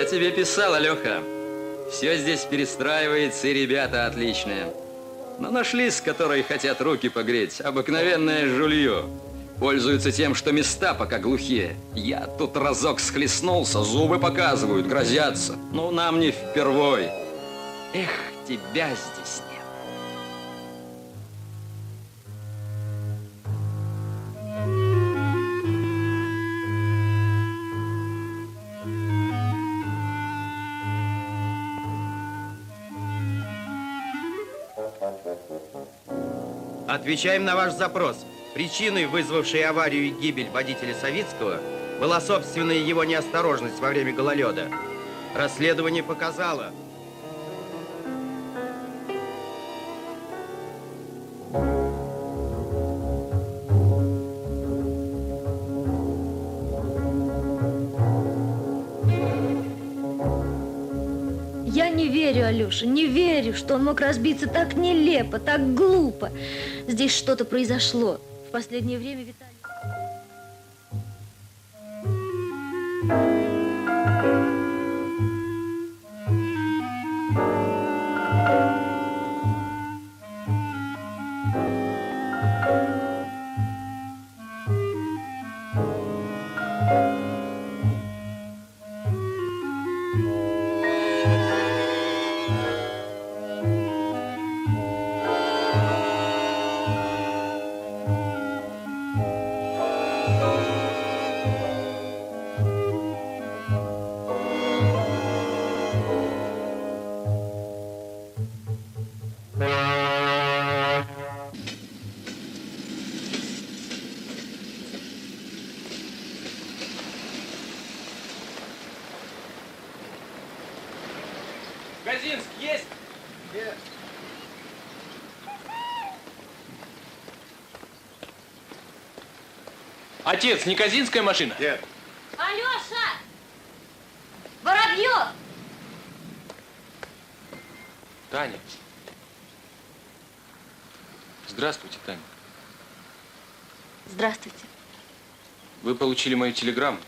Я тебе писал, Алёха. Все здесь перестраивается, и ребята отличные. Но нашлись, которые хотят руки погреть. Обыкновенное жулье. Пользуются тем, что места пока глухие. Я тут разок схлестнулся, зубы показывают, грозятся. Ну, нам не впервой. Эх, тебя здесь нет. Отвечаем на ваш запрос. Причиной, вызвавшей аварию и гибель водителя Савицкого, была собственная его неосторожность во время гололеда. Расследование показало... Я не верю, Алёша, не верю, что он мог разбиться так нелепо, так глупо. Здесь что-то произошло. В последнее время Виталий... Газинск есть? Нет. Отец, не Казинская машина? Нет. Алёша! Воробьёв! Таня. Здравствуйте, Таня. Здравствуйте. Вы получили мою телеграмму?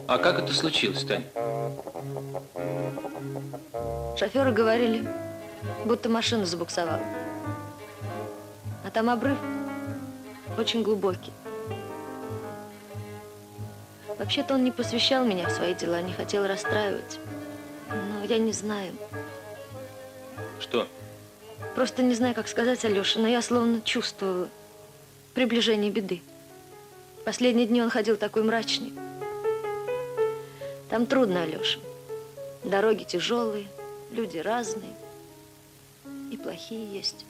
А как это случилось, Таня? Шофёры говорили, будто машина забуксовала. А там обрыв очень глубокий. Вообще-то он не посвящал меня в свои дела, не хотел расстраивать. Но я не знаю. Что? Просто не знаю, как сказать, Алёша, но я словно чувствовала приближение беды. В последние дни он ходил такой мрачный. Там трудно, Алёша. Дороги тяжелые, люди разные. И плохие есть.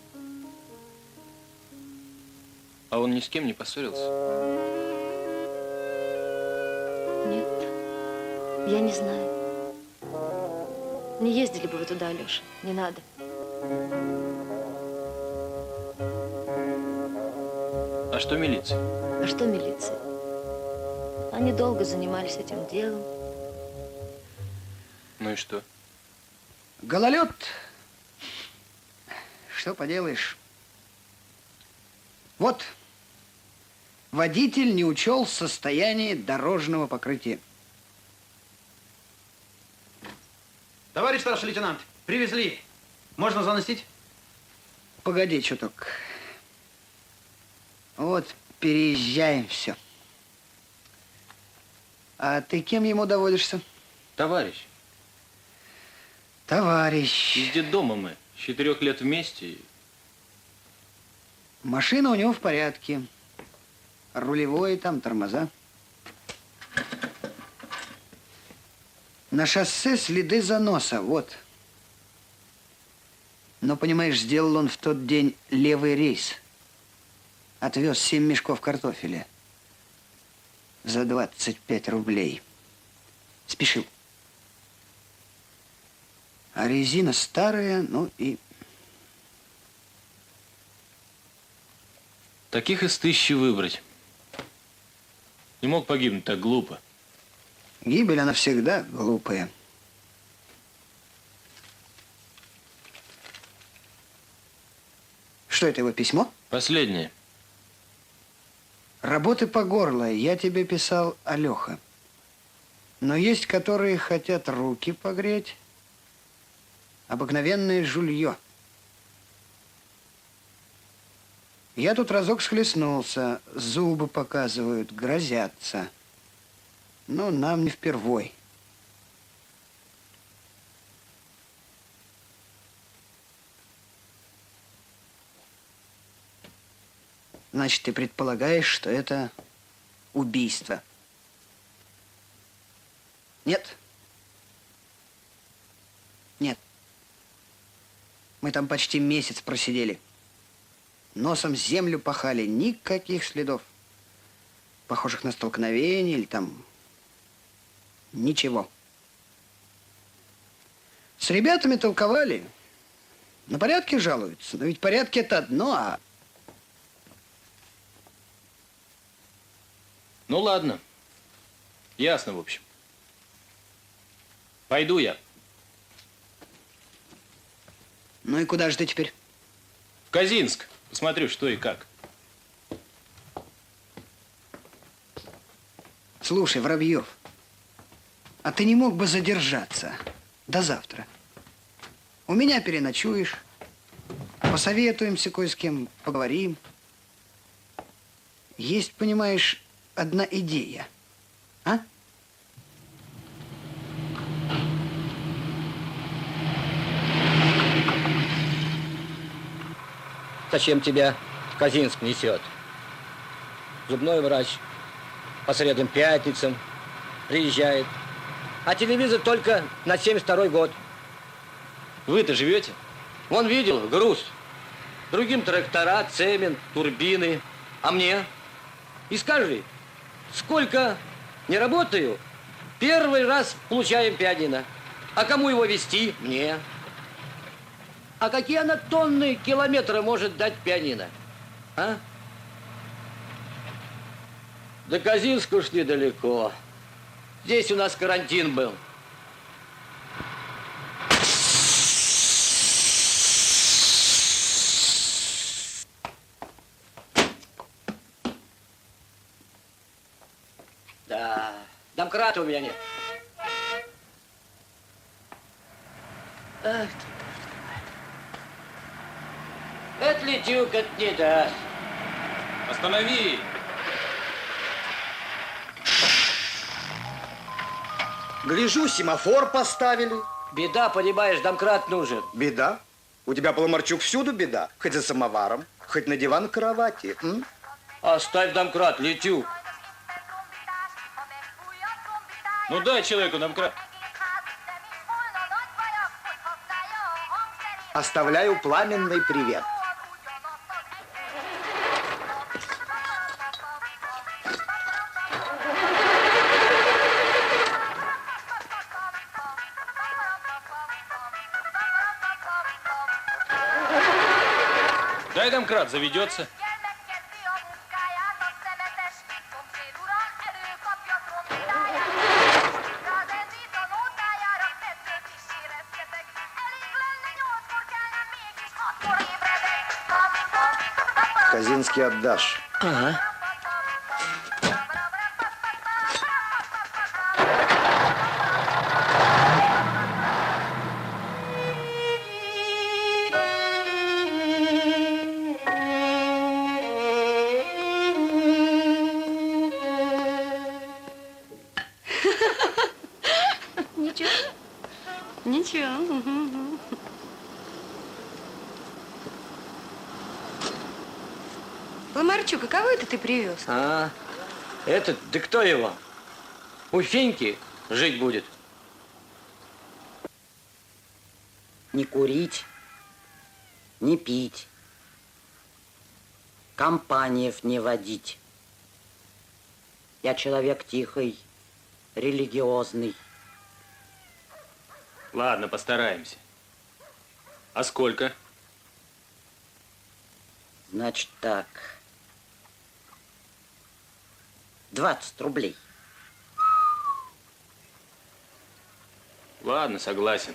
А он ни с кем не поссорился? Нет, я не знаю. Не ездили бы вы туда, Алёша, не надо. А что милиция? А что милиция? Они долго занимались этим делом. Ну и что? Гололед. Что поделаешь? Вот, водитель не учел состояние дорожного покрытия. Товарищ старший лейтенант, привезли. Можно заносить? Погоди чуток. Вот, переезжаем все. А ты кем ему доводишься? Товарищ. Товарищ. Из детдома мы. С 4 лет вместе. Машина у него в порядке. Рулевое там, тормоза. На шоссе следы заноса, вот. Но, понимаешь, сделал он в тот день левый рейс. Отвез 7 мешков картофеля. За 25 рублей. Спешил. А резина старая, ну и... Таких из 1000 выбрать. Не мог погибнуть так глупо. Гибель, она всегда глупая. Что это, его письмо? Последнее. Работы по горло я тебе писал, Алёха. Но есть, которые хотят руки погреть. Обыкновенное жулье. Я тут разок схлестнулся, зубы показывают, грозятся. Но нам не впервой. Значит, ты предполагаешь, что это убийство? Нет? Нет. Мы там почти месяц просидели. Носом землю пахали, никаких следов, похожих на столкновение или там ничего. С ребятами толковали, на порядки жалуются, но ведь порядки это одно, а... Ну ладно. Ясно, в общем. Пойду я. Ну и куда же ты теперь? В Казинск. Посмотрю, что и как. Слушай, Воробьев, а ты не мог бы задержаться до завтра? У меня переночуешь, посоветуемся кое с кем, поговорим. Есть, понимаешь, одна идея, а? Зачем тебя в Казинск несет? Зубной врач по средам, пятницам приезжает. А телевизор только на 72-й год. Вы-то живете? Вон видел, груз. Другим трактора, цемент, турбины. А мне? И скажи, сколько не работаю, первый раз получаем пианино. А кому его везти? Мне. А какие она тонны, километры может дать пианино? А? До Казинска уж недалеко. Здесь у нас карантин был. Да, домкрата у меня нет. Ах ты. Это Летюк, это не даст. Останови! Гляжу, семафор поставили. Беда, понимаешь, домкрат нужен. Беда? У тебя, Поломарчук, всюду беда. Хоть за самоваром, хоть на диван кровати. М? Оставь домкрат, Летюк. Ну дай человеку домкрат. Оставляю пламенный привет. Дай домкрат, заведется. Казинский отдашь. Ага. Ничего. Ничего. Поломарчук, а кого это ты привез? А, этот, да кто его? У Феньки жить будет. Не курить, не пить, компаниев не водить. Я человек тихий, религиозный. Ладно, постараемся. А сколько? Значит так, 20 рублей. Ладно, согласен.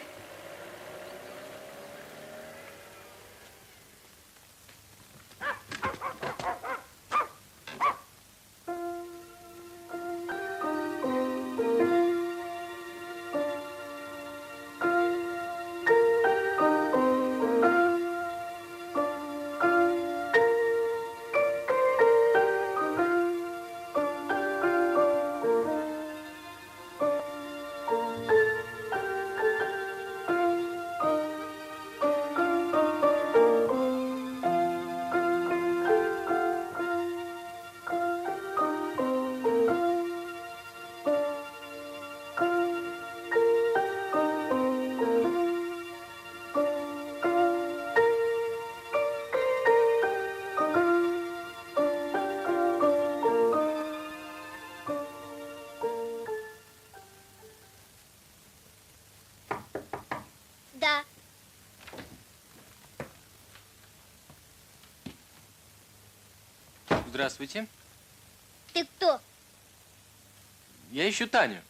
Здравствуйте. Ты кто? Я ищу Таню.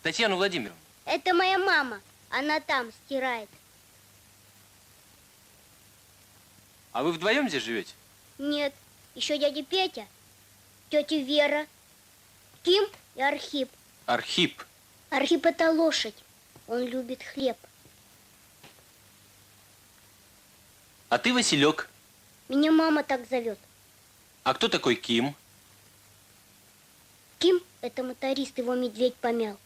Татьяну Владимировну. Это моя мама. Она там стирает. А вы вдвоем здесь живете? Нет, еще дядя Петя, тетя Вера, Ким и Архип. Архип. Архип — это лошадь. Он любит хлеб. А ты Василек. Меня мама так зовет. А кто такой Ким? Ким — это моторист, его медведь помял.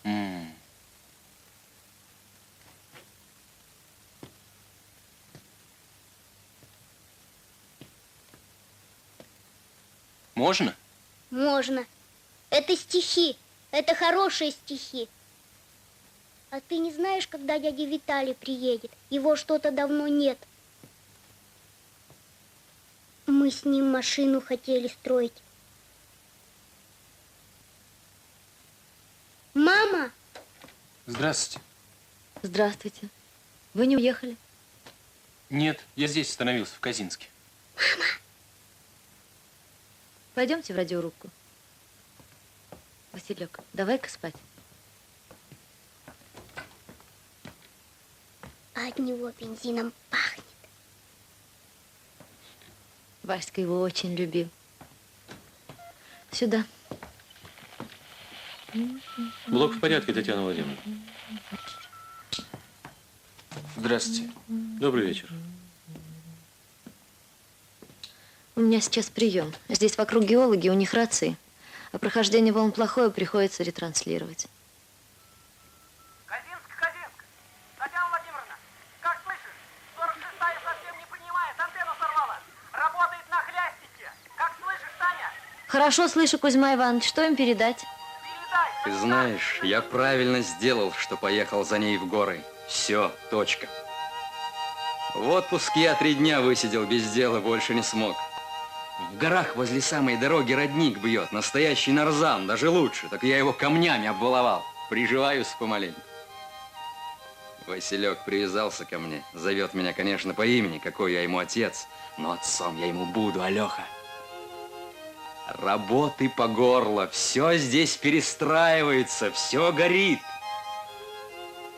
Можно? Можно. Это стихи. Это хорошие стихи. А ты не знаешь, когда дядя Виталий приедет? Его что-то давно нет. Мы с ним машину хотели строить. Мама! Здравствуйте. Здравствуйте. Вы не уехали? Нет, я здесь остановился, в Казинске. Пойдемте в радиорубку. Василек, давай-ка спать. От него бензином пахнет. Васька его очень любил. Сюда. Блок в порядке, Татьяна Владимировна. Здравствуйте. Добрый вечер. У меня сейчас прием. Здесь вокруг геологи, у них рации. А прохождение волн плохое, приходится ретранслировать. Казинск. Татьяна Владимировна, как слышишь? 46-я совсем не понимает, антенну сорвала. Работает на хлястике. Как слышишь, Таня? Хорошо слышу, Кузьма Иванович. Что им передать? Ты знаешь, я правильно сделал, что поехал за ней в горы. Все, точка. В отпуск я 3 дня высидел без дела, больше не смог. В горах возле самой дороги родник бьет, настоящий нарзан, даже лучше. Так я его камнями обваловал. Приживаюсь помаленьку. Василек привязался ко мне. Зовет меня, конечно, по имени, какой я ему отец. Но отцом я ему буду, Алёха. Работы по горло, все здесь перестраивается, все горит.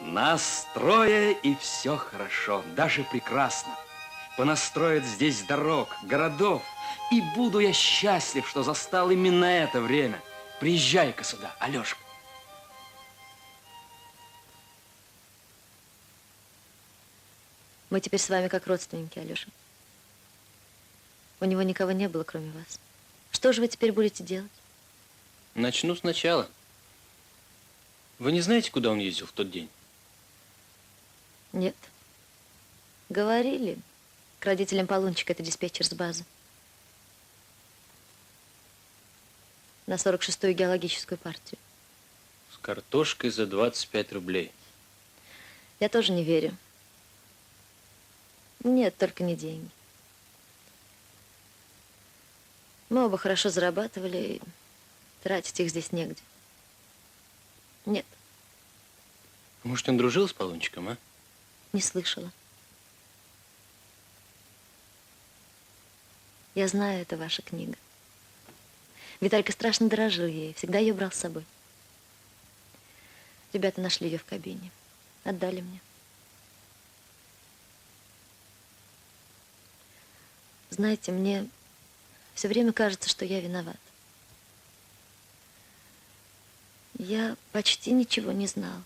Нас 3 и все хорошо, даже прекрасно. Понастроят здесь дорог, городов, и буду я счастлив, что застал именно это время. Приезжай-ка сюда, Алёшка. Мы теперь с вами как родственники, Алёша. У него никого не было, кроме вас. Что же вы теперь будете делать? Начну сначала. Вы не знаете, куда он ездил в тот день? Нет. Говорили. К родителям Полунчика, это диспетчер с базы. На 46-ю геологическую партию. С картошкой за 25 рублей. Я тоже не верю. Нет, только не деньги. Мы оба хорошо зарабатывали, и тратить их здесь негде. Нет. Может, он дружил с Полунчиком, а? Не слышала. Я знаю, это ваша книга. Виталька страшно дорожил ей, всегда ее брал с собой. Ребята нашли ее в кабине, отдали мне. Знаете, мне все время кажется, что я виноват. Я почти ничего не знала.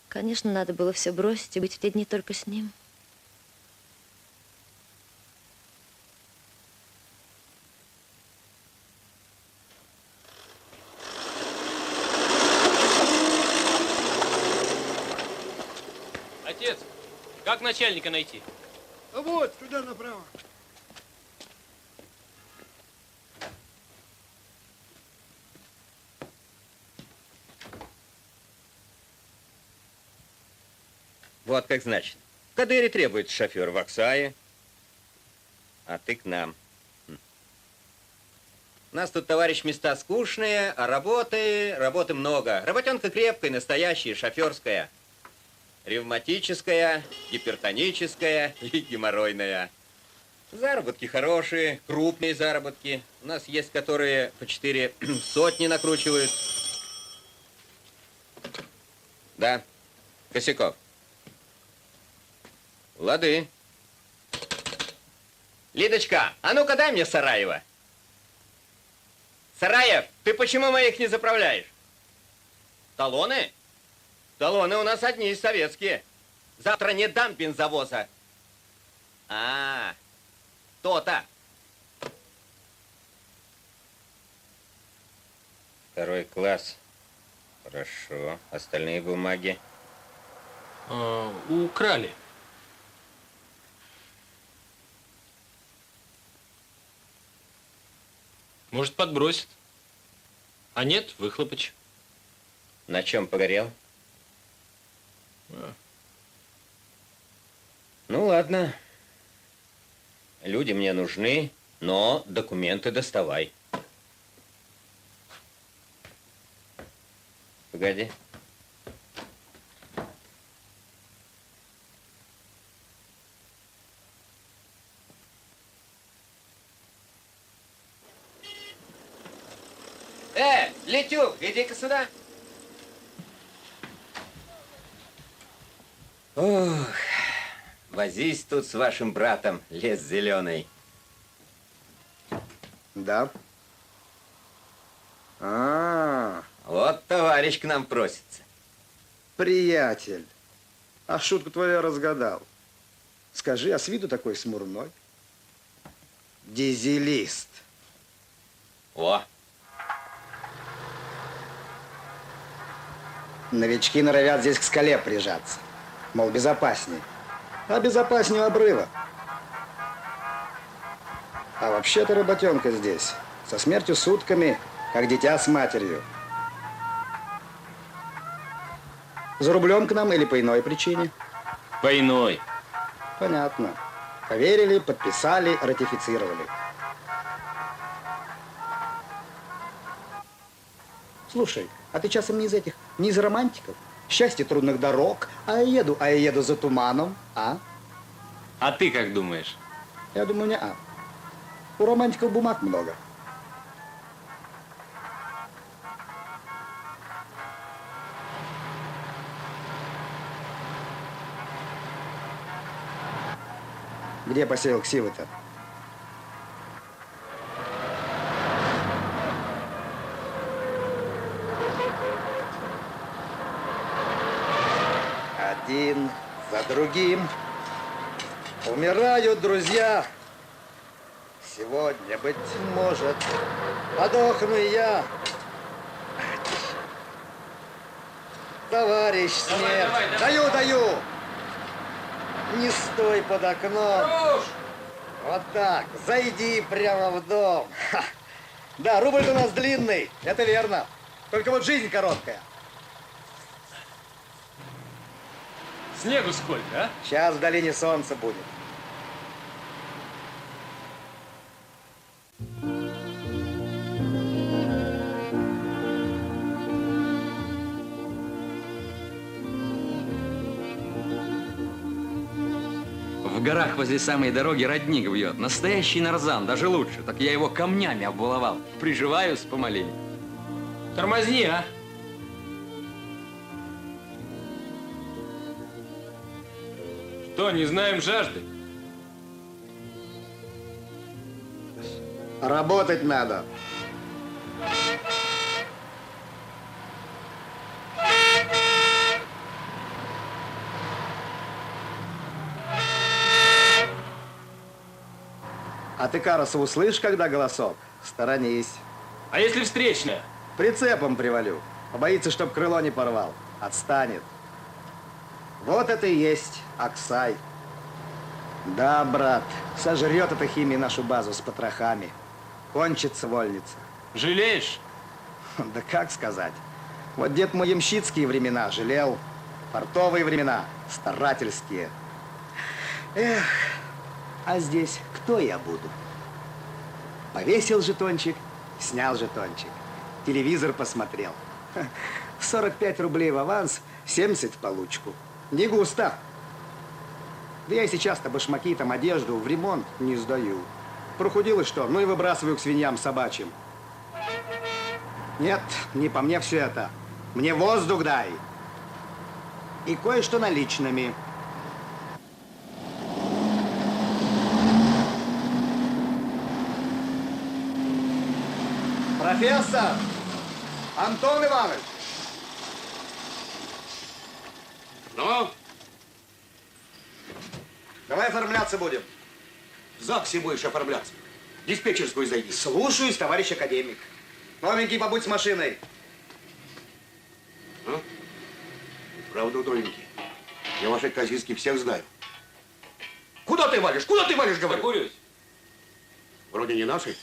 Конечно, надо было все бросить и быть в те дни только с ним. Отец, как начальника найти? Вот, туда направо. Вот как значит. В Кадыре требуется шофер в Аксае, а ты к нам. У нас тут, товарищ, места скучные, а работы много. Работенка крепкая, настоящая, шоферская. Ревматическая, гипертоническая и геморройная. Заработки хорошие, крупные заработки. У нас есть, которые по 4 сотни накручивают. Да, Косяков. Лады. Лидочка, а ну-ка дай мне Сараева. Сараев, ты почему моих не заправляешь? Талоны? Талоны у нас одни советские. Завтра не дам бензовоза. То-то. Второй класс. Хорошо. Остальные бумаги? Украли. Может, подбросит. А нет, выхлопочь. На чем погорел? Ну, ладно. Люди мне нужны, но документы доставай. Погоди. Летюк, иди-ка сюда. Ох, возись тут с вашим братом, лес зеленый. Да. Вот товарищ к нам просится. Приятель, а шутку твою я разгадал. Скажи, а с виду такой смурной? Дизелист. О! Новички норовят здесь к скале прижаться. Мол, безопасней. А безопаснее у обрыва. А вообще-то работенка здесь. Со смертью сутками, как дитя с матерью. За рублем к нам или по иной причине? По иной. Понятно. Поверили, подписали, ратифицировали. Слушай, а ты часом не из этих, не из романтиков? Счастье трудных дорог, а я еду за туманом, а? А ты как думаешь? Я думаю, не а. У романтиков бумаг много. Где поселок Сивы-то? Один за другим умирают друзья. Сегодня, быть может, подохну я. Товарищ смерть. Даю. Не стой под окном. Вот так. Зайди прямо в дом. Ха. Да, рубль у нас длинный. Это верно. Только вот жизнь короткая. Снегу сколько, а? Сейчас в долине солнце будет. В горах возле самой дороги родник бьет. Настоящий нарзан, даже лучше. Так я его камнями оббаловал. Приживаюсь помаленьку. Тормозни, а? Что, не знаем жажды? Работать надо. А ты, Карасов, услышь, когда голосок? Сторонись. А если встречная? Прицепом привалю. Побоится, чтоб крыло не порвал. Отстанет. Вот это и есть Аксай. Да, брат, сожрет эта химия нашу базу с потрохами. Кончится вольница. Жалеешь? Да как сказать. Вот дед мой ямщицкие времена жалел. Портовые времена, старательские. Эх, а здесь кто я буду? Повесил жетончик, снял жетончик. Телевизор посмотрел. 45 рублей в аванс, 70 в получку. Не густо. Да я и сейчас-то башмаки, там одежду в ремонт не сдаю. Прохудилось что? Ну и выбрасываю к свиньям собачьим. Нет, не по мне все это. Мне воздух дай. И кое-что наличными. Профессор! Антон Иванович! Ну? Давай оформляться будем. В ЗАГСе будешь оформляться. В диспетчерскую зайди. Слушаюсь, товарищ академик. Новенький, побудь с машиной. А? Правда, новенький. Я ваши казинские всех знаю. Куда ты валишь? Куда ты валишь, говорю? Закурюсь. Вроде не наши.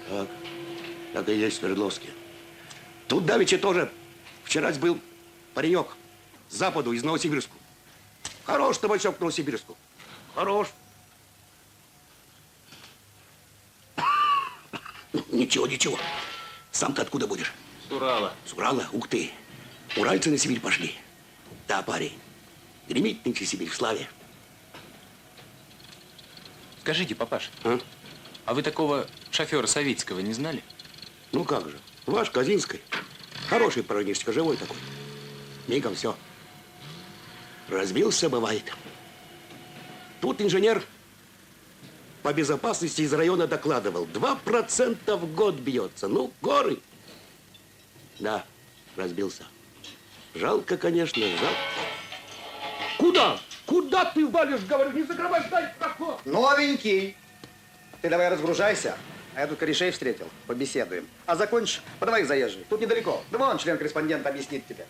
Так. Так и есть, Свердловский. Тут давеча тоже. Вчера был паренек с западу, из Новосибирска. Хорош табачок к Новосибирску. Хорош. Ничего, ничего. Сам-то откуда будешь? С Урала. С Урала? Ух ты. Уральцы на Сибирь пошли. Да, парень. Гремит нынче Сибирь в славе. Скажите, папаш, А? а вы такого шофера Савицкого не знали? Ну как же. Ваш Казинский. Хороший парнишка, живой такой. Мигом все. Разбился, бывает. Тут инженер по безопасности из района докладывал. 2% в год бьется. Ну, горы. Да, разбился. Жалко, конечно, жалко. Куда? Куда ты валишь, говорю? Не закрывай, дай такое. Новенький. Ты давай разгружайся. А я тут корешей встретил. Побеседуем. А закончишь, подавай их заезжий. Тут недалеко. Да вон член-корреспондент объяснит тебе.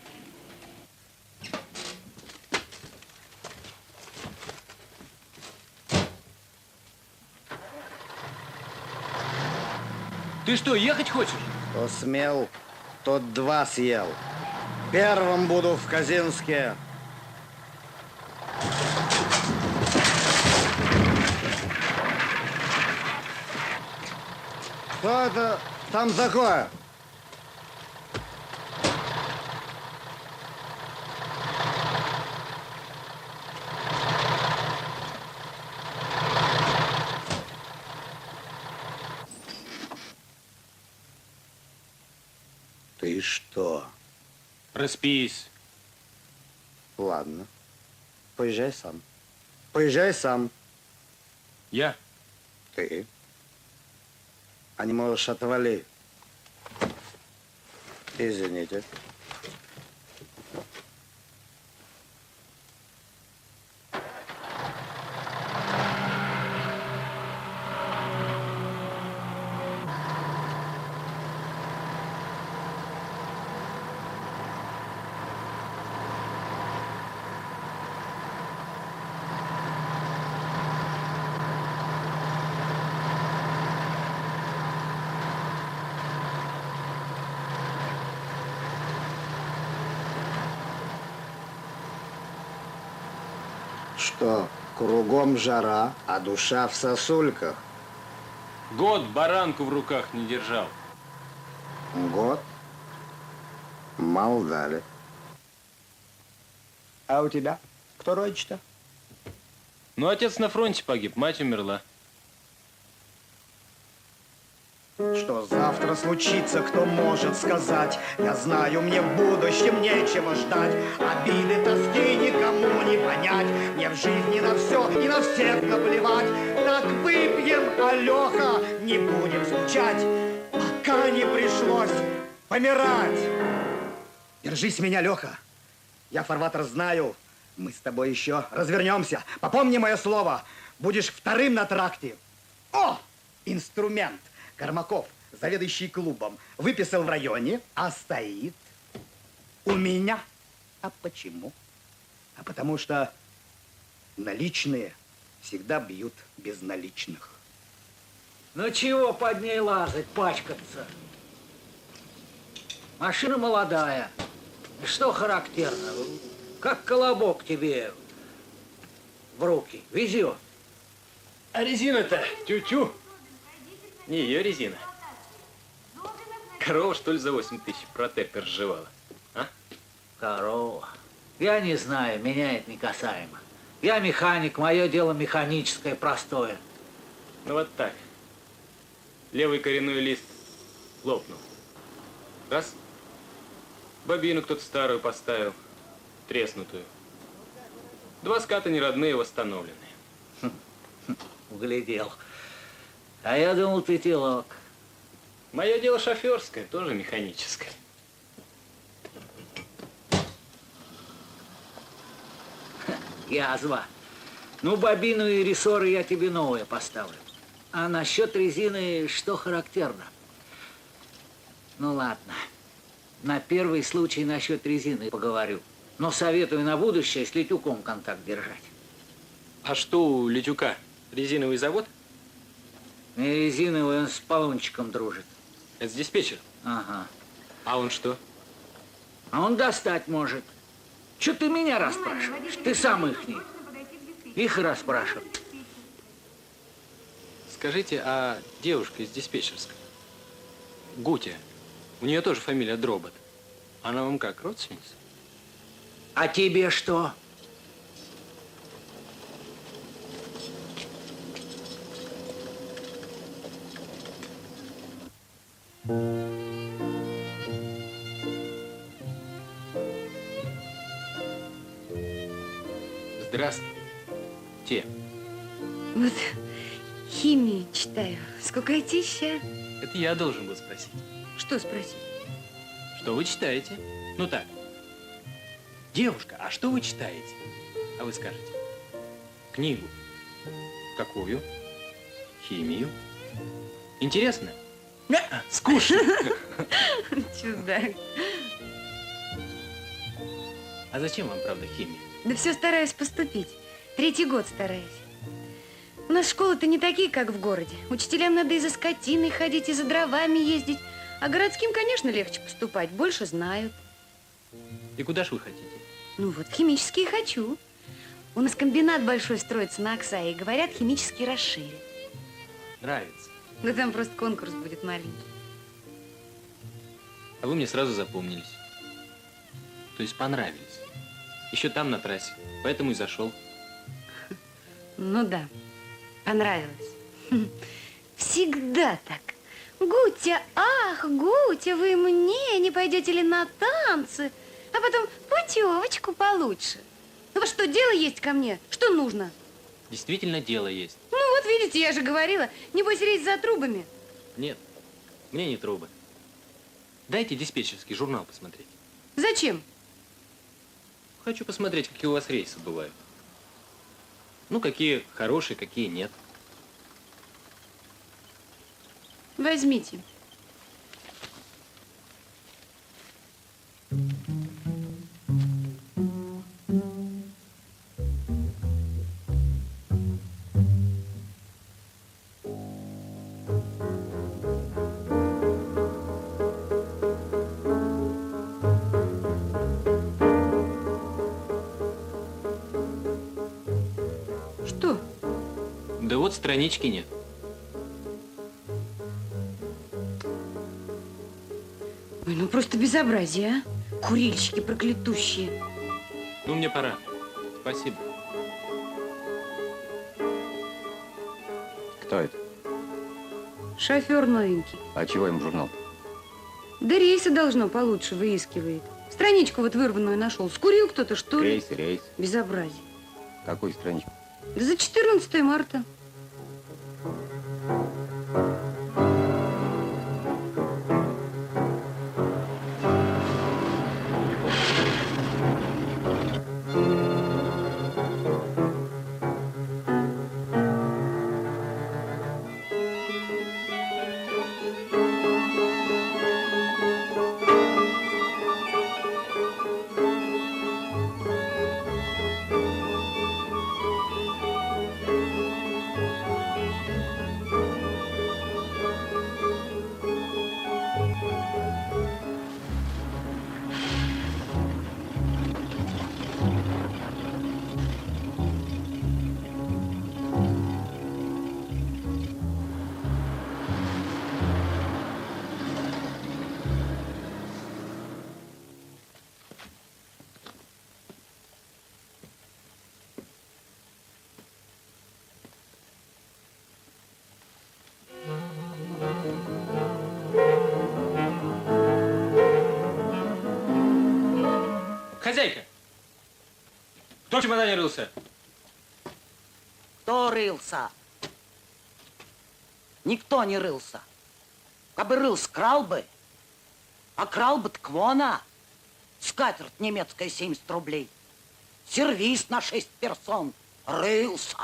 Ты что, ехать хочешь? Кто смел, тот 2 съел. Первым буду в Казинске. Что это там такое? Ты что? Распись. Ладно. Поезжай сам. Поезжай сам. Я? Ты. А не можешь, отвали. Извините. Что, кругом жара, а душа в сосульках? Год баранку в руках не держал. Год? Мало дали. А у тебя? Кто родич-то? Ну, отец на фронте погиб, мать умерла. Что завтра случится, кто может сказать? Я знаю, мне в будущем нечего ждать. Обиды, тоски никому не понять. Мне в жизни на все и на всех наплевать. Так выпьем, Алёха, не будем скучать, пока не пришлось помирать. Держись меня, Лёха. Я фарватер знаю. Мы с тобой еще развернемся. Попомни мое слово. Будешь вторым на тракте. О, инструмент. Кормаков, заведующий клубом, выписал в районе, а стоит у меня. А почему? А потому что наличные всегда бьют безналичных. Ну чего под ней лазать, пачкаться? Машина молодая. Что характерно? Как колобок тебе в руки везет. А резина-то тю-тю. Не ее резина. Корова, что ли, за 8 тысяч протектор сживала? А? Корова. Я не знаю, меня это не касаемо. Я механик, мое дело механическое, простое. Ну вот так. Левый коренной лист лопнул. Раз. Бобину кто-то старую поставил, треснутую. Два ската неродные восстановленные. Углядел. А я думал, ты телок. Мое дело шоферское, тоже механическое. Язва. Ну, бобину и рессоры я тебе новые поставлю. А насчет резины, что характерно? Ну, ладно. На первый случай насчет резины поговорю. Но советую на будущее с Литюком контакт держать. А что у Литюка? Резиновый завод? Не резиновый, он с полунчиком дружит. Это с диспетчером? Ага. А он что? А он достать может. Че ты меня расспрашиваешь? Ты сам ихний. Их и расспрашивай. Скажите, а девушка из диспетчерской, Гутя, у нее тоже фамилия Дробот. Она вам как, родственница? А тебе что? Здравствуйте. Вот химию читаю. Скукотища. Это я должен был спросить. Что спросить? Что вы читаете? Ну так. Девушка, а что вы читаете? А вы скажете. Книгу. Какую? Химию. Интересно? Скучно. Чудак. А зачем вам, правда, химия? Да все стараюсь поступить. 3-й год стараюсь. У нас школы-то не такие, как в городе. Учителям надо и за скотиной ходить, и за дровами ездить. А городским, конечно, легче поступать. Больше знают. И куда ж вы хотите? Ну вот, химические хочу. У нас комбинат большой строится на Оксае. И говорят, химический расширит. Нравится. Да там просто конкурс будет маленький. А вы мне сразу запомнились. То есть понравились. Еще там, на трассе. Поэтому и зашел. Ну да, понравилось. Всегда так. Гутя, ах, Гутя, вы мне не пойдете ли на танцы? А потом путевочку получше. Ну вот что, дело есть ко мне? Что нужно? Действительно, дело есть. Ну вот, видите, я же говорила. Небось, рейс за трубами. Нет, мне не трубы. Дайте диспетчерский журнал посмотреть. Зачем? Хочу посмотреть, какие у вас рейсы бывают. Ну, какие хорошие, какие нет. Возьмите. Что? Да вот странички нет. Ой, ну просто безобразие, а? Курильщики проклятущие. Ну, мне пора. Спасибо. Кто это? Шофер новенький. А чего им журнал? Да рейсы должно получше выискивает. Страничку вот вырванную нашел. Скурил кто-то, что ли? Рейс. Безобразие. Какую страничку? Да за 14 марта. в чемодане рылся? Кто рылся? Никто не рылся. Кабы рылся, крал бы. А крал бы так вон, скатерть немецкая 70 рублей. Сервиз на 6 персон. Рылся.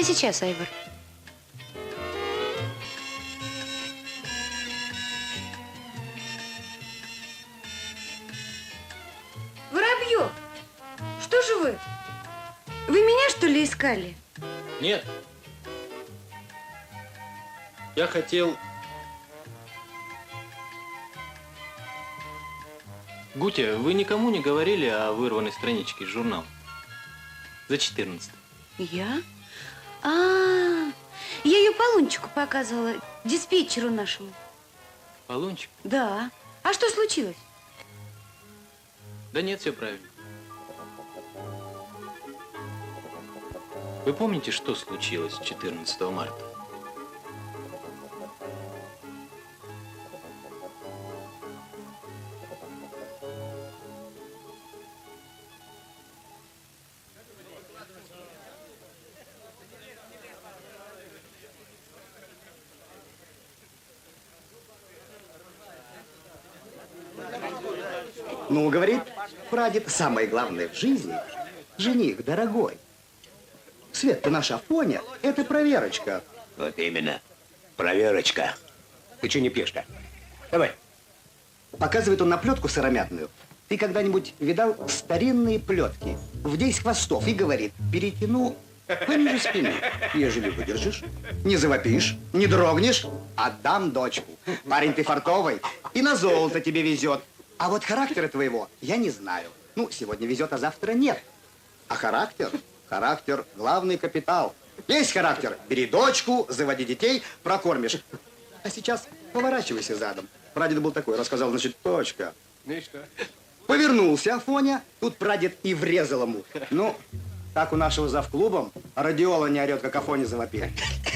Я сейчас, Айвор. Воробьев, что же вы? Вы меня, что ли, искали? Нет. Я хотел... Гутя, вы никому не говорили о вырванной страничке из журнала? За 14. Я? Я ее Полунчику показывала, диспетчеру нашему. Полунчик? Да. А что случилось? Да нет, все правильно. Вы помните, что случилось 14 марта? Ну, говорит прадед, самое главное в жизни – жених дорогой. Свет-то наша Афоня – это проверочка. Вот именно. Проверочка. Ты что не пьешь-то? Давай. Показывает он на плетку сыромятную. Ты когда-нибудь видал старинные плетки в 10 хвостов и говорит, перетяну пониже спины. Ежели выдержишь, не завопишь, не дрогнешь, отдам дочку. Парень ты фартовый и на золото тебе везет. А вот характера твоего я не знаю. Ну, сегодня везет, а завтра нет. А характер? Характер – главный капитал. Есть характер – бери дочку, заводи детей, прокормишь. А сейчас поворачивайся задом. Прадед был такой, рассказал, значит, точка. Ну и что? Повернулся Афоня, тут прадед и врезал ему. Ну, так у нашего завклубом радиола не орет, как Афоня завопил.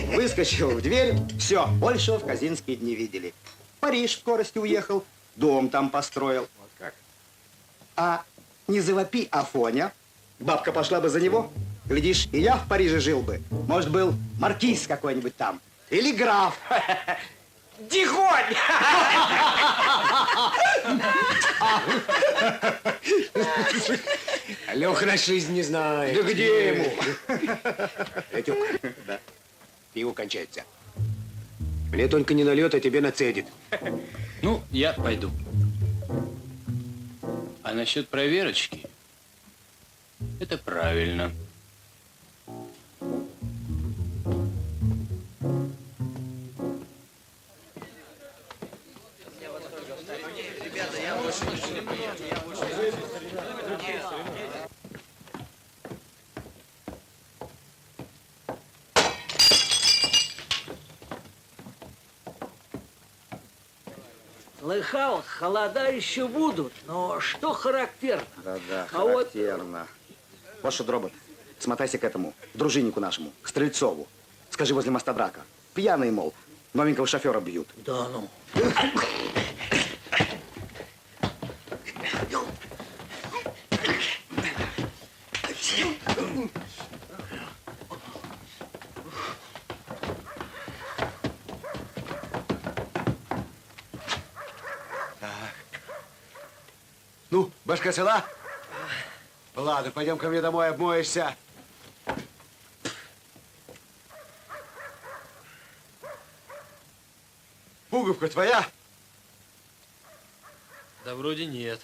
Выскочил в дверь, все, большего в Казинские дни видели. В Париж в скорости уехал, дом там построил. Вот как? А не завопи Афоня, бабка пошла бы за него. Глядишь, и я в Париже жил бы. Может, был маркиз какой-нибудь там. Или граф. Дихонь! Леха на жизнь не знает. Да где ему? Этюк, да. Пиво кончается. Мне только не нальет, а тебе нацедит. Ну, я пойду. А насчет проверочки, это правильно. Слыхал, холода еще будут, но что характерно? Да-да, А вот- характерно. Вот что, Дробот, смотайся к этому, к дружиннику нашему, к Стрельцову. Скажи, возле моста драка. Пьяные, мол, новенького шофера бьют. Да ну. Ну, башка цела? Ладно, пойдем ко мне домой, обмоешься. Пуговка твоя? Да вроде нет.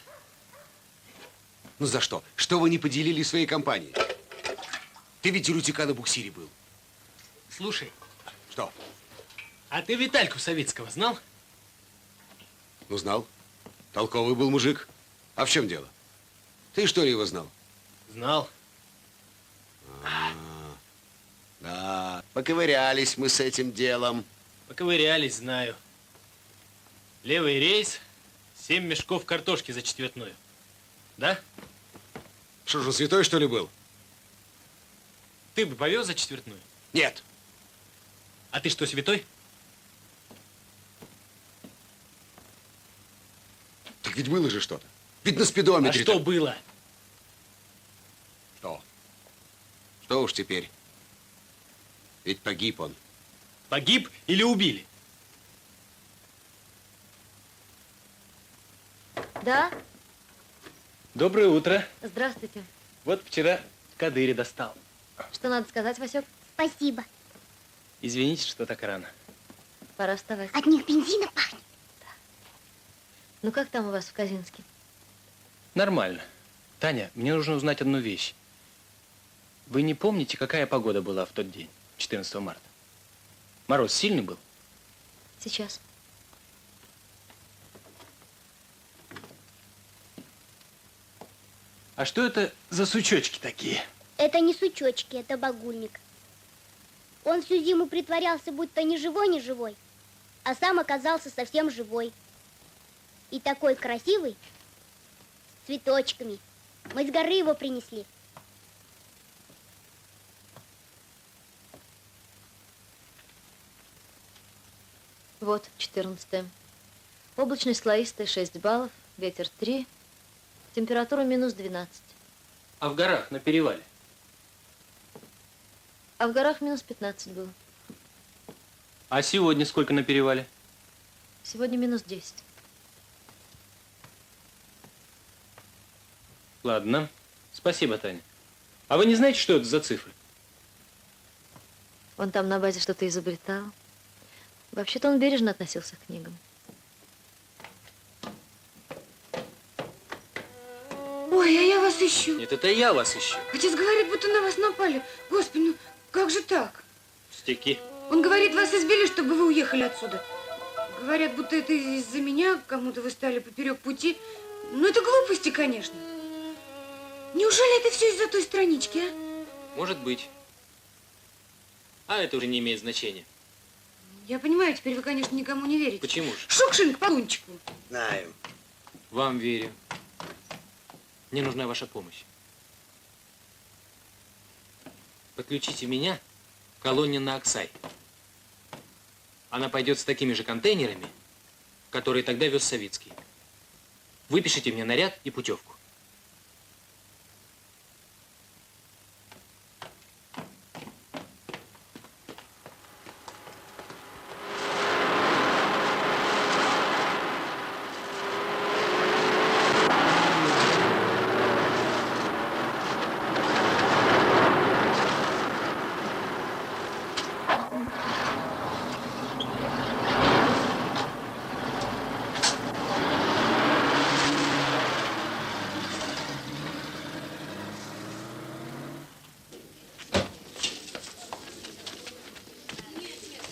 Ну за что? Что вы не поделили своей компанией? Ты ведь у Рутика на буксире был. Слушай. Что? А ты Витальку Савицкого знал? Ну, знал. Толковый был мужик. А в чем дело? Ты что ли его знал? Знал. Да, поковырялись мы с этим делом. Поковырялись, знаю. Левый рейс, 7 мешков картошки за четвертную. Да? Что же, он святой, что ли, был? Ты бы повез за четвертную? Нет. А ты что, святой? Так ведь было же что-то. Ведь на спидометре. А что было? Что? Что уж теперь? Ведь погиб он. Погиб или убили? Да? Доброе утро. Здравствуйте. Вот вчера кадыри достал. Что надо сказать, Васек? Спасибо. Извините, что так рано. Пора вставать. От них бензина пахнет. Ну как там у вас в Казинске? Нормально. Таня, мне нужно узнать одну вещь. Вы не помните, какая погода была в тот день, 14 марта? Мороз сильный был? Сейчас. А что это за сучочки такие? Это не сучочки, это багульник. Он всю зиму притворялся, будто ни живой, а сам оказался совсем живой. И такой красивый, с цветочками. Мы с горы его принесли. Вот, 14-е. Облачность слоистая, 6 баллов, ветер 3, температура минус 12. А в горах, на перевале? А в горах минус 15 было. А сегодня сколько на перевале? Сегодня минус 10. Ладно. Спасибо, Таня. А вы не знаете, что это за цифры? Он там на базе что-то изобретал. Вообще-то он бережно относился к книгам. Ой, а я вас ищу. Нет, это я вас ищу. Отец говорит, будто на вас напали. Господи, ну как же так? Пустяки. Он говорит, вас избили, чтобы вы уехали отсюда. Говорят, будто это из-за меня, кому-то вы стали поперек пути. Ну, это глупости, конечно. Неужели это все из-за той странички, а? Может быть. А это уже не имеет значения. Я понимаю, теперь вы, конечно, никому не верите. Почему же? Шукшин к полунчику. Знаю. Вам верю. Мне нужна ваша помощь. Подключите меня к колонне на Аксай. Она пойдет с такими же контейнерами, которые тогда вез Савицкий. Выпишите мне наряд и путевку.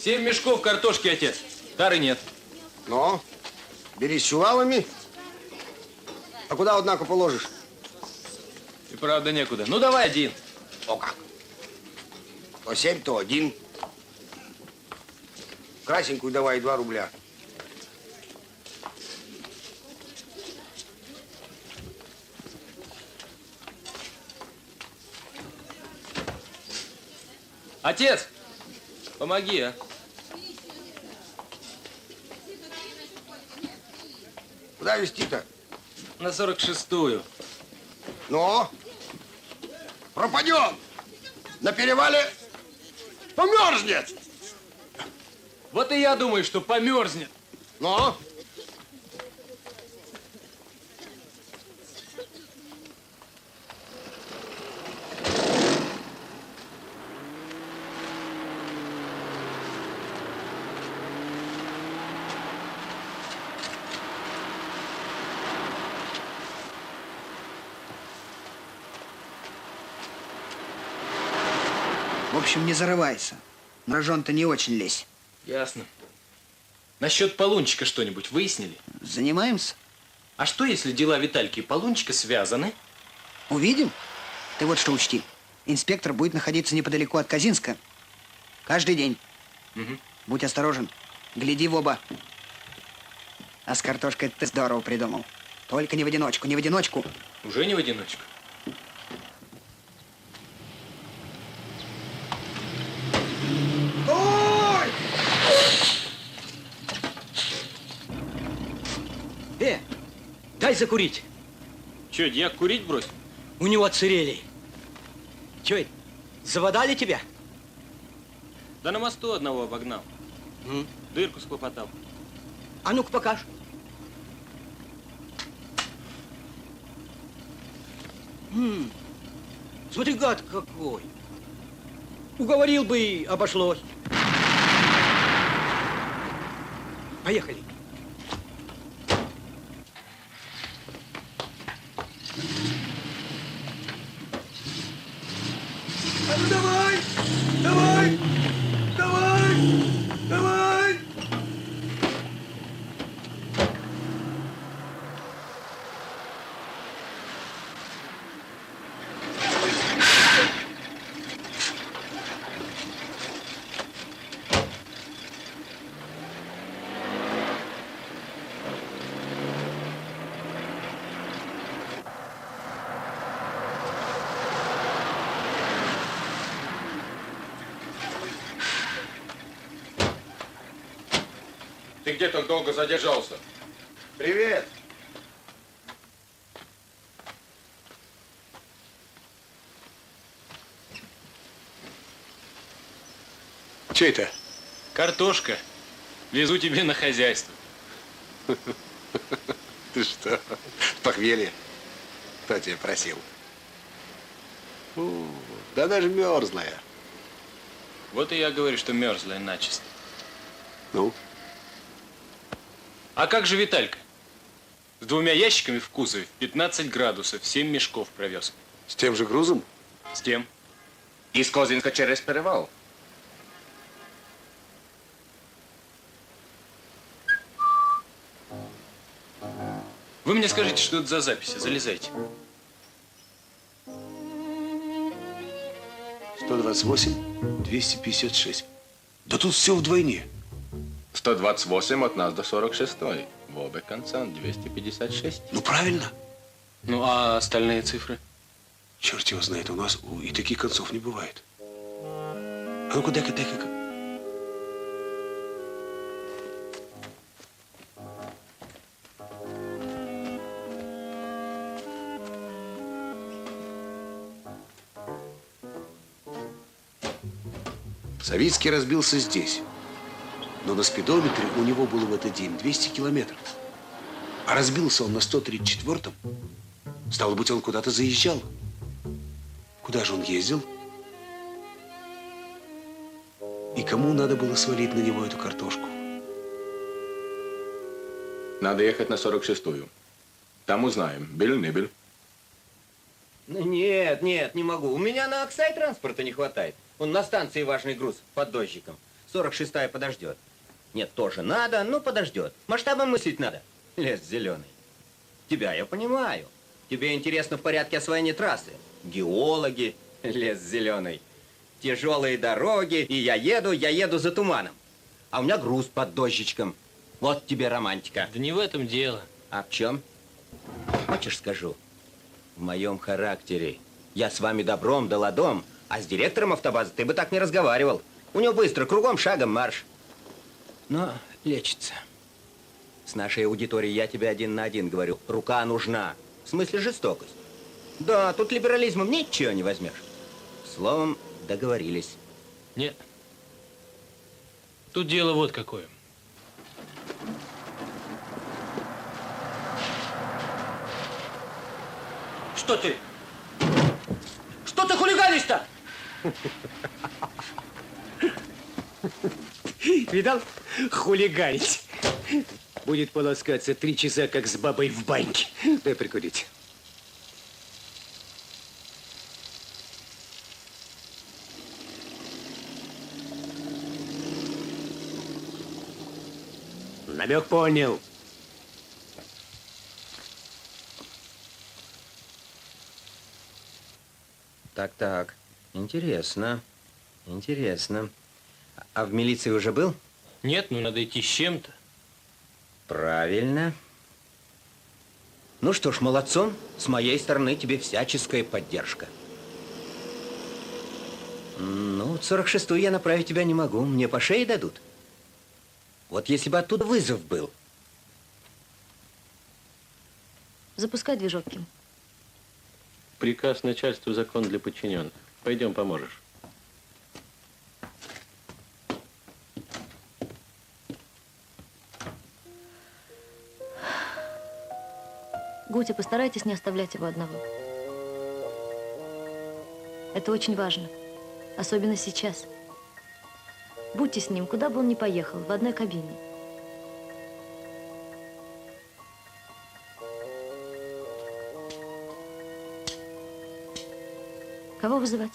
Семь мешков картошки, отец. Тары нет. Ну, бери с чувалами. А куда, однако, положишь? И правда некуда. Ну, давай один. О как. То 7, то 1. Красенькую давай 2 рубля. Отец, помоги, а. Куда везти-то? На 46-ю. Ну? Пропадем. На перевале померзнет. Вот и я думаю, что померзнет. Ну? общем, не зарывайся. На рожон-то не очень лезь. Ясно. Насчет Полунчика что-нибудь выяснили? Занимаемся. А что, если дела Витальки и Полунчика связаны? Увидим. Ты вот что учти. Инспектор будет находиться неподалеку от Казинска. Каждый день. Угу. Будь осторожен. Гляди в оба. А с картошкой ты здорово придумал. Только не в одиночку, не в одиночку. Уже не в одиночку. Ой! Дай закурить. Че, дьяк курить бросил? У него отсырели. Че, заводали тебя? Да на мосту одного обогнал. Дырку схлопотал. А ну-ка покаж. Смотри, гад какой. Уговорил бы и обошлось. Поехали. А ну давай! Давай! Давай! Давай! Ты где так долго задержался? Привет. Че это? Картошка. Везу тебе на хозяйство. Ты что, похмелье? Кто тебя просил? Да даже мерзлая. Вот и я говорю, что мерзлая начисто. Ну? А как же Виталька? С 2 ящиками в кузове, в 15 градусов, 7 мешков провез. С тем же грузом? С тем. Из Козинска через перевал. Вы мне скажите, что это за записи. Залезайте. 128, 256. Да тут все вдвойне. 128 от нас до 46. В обе конца 256. Ну, правильно. Ну, а остальные цифры? Черт его знает, у нас и таких концов не бывает. А ну-ка, дай-ка. Савицкий разбился здесь. Но на спидометре у него было в этот день 200 километров. А разбился он на 134-м. Стало быть, он куда-то заезжал. Куда же он ездил? И кому надо было свалить на него эту картошку? Надо ехать на 46-ю. Там узнаем, был, не был. Ну, нет, не могу. У меня на Аксай транспорта не хватает. Он на станции важный груз под дождиком. 46-я подождет. Нет, тоже надо, но подождет. Масштабом мыслить надо. Лес зеленый. Тебя я понимаю. Тебе интересно в порядке освоения трассы. Геологи, лес зеленый. Тяжелые дороги, и я еду за туманом. А у меня груз под дождичком. Вот тебе романтика. Да не в этом дело. А в чем? Хочешь, скажу? В моем характере. Я с вами добром да ладом, а с директором автобазы ты бы так не разговаривал. У него быстро, кругом шагом марш. Но лечится. С нашей аудиторией я тебе 1 на 1 говорю. Рука нужна. В смысле жестокость. Да, тут либерализмом ничего не возьмешь. Словом, договорились. Нет. Тут дело вот какое. Что ты? Что ты хулиганишь-то? Видал? Хулиганить. Будет полоскаться 3 часа, как с бабой в баньке. Дай прикурить. Намек понял. Так. Интересно. Интересно. А в милиции уже был? Нет, ну надо идти с чем-то. Правильно. Ну что ж, молодцом. С моей стороны тебе всяческая поддержка. Ну, 46-ю я направить тебя не могу. Мне по шее дадут. Вот если бы оттуда вызов был. Запускай движок, Ким. Приказ начальству, закон для подчиненных. Пойдем, поможешь. Гутя, постарайтесь не оставлять его одного. Это очень важно. Особенно сейчас. Будьте с ним, куда бы он ни поехал, в одной кабине. Кого вызывать?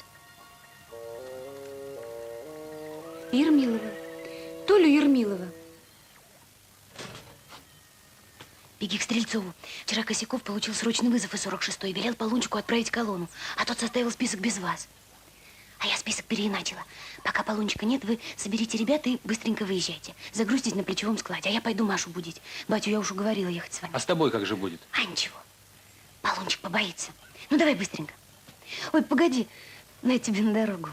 Ермилова. Толю Ермилова. Беги к Стрельцову. Вчера Косяков получил срочный вызов из 46-й и велел Полунчику отправить колонну, а тот составил список без вас. А я список переиначила. Пока Полунчика нет, вы соберите ребят и быстренько выезжайте. Загрузитесь на плечевом складе, а я пойду Машу будить. Батю я уж уговорила ехать с вами. А с тобой как же будет? А ничего, Полунчик побоится. Ну, давай быстренько. Ой, погоди, дай тебе на дорогу.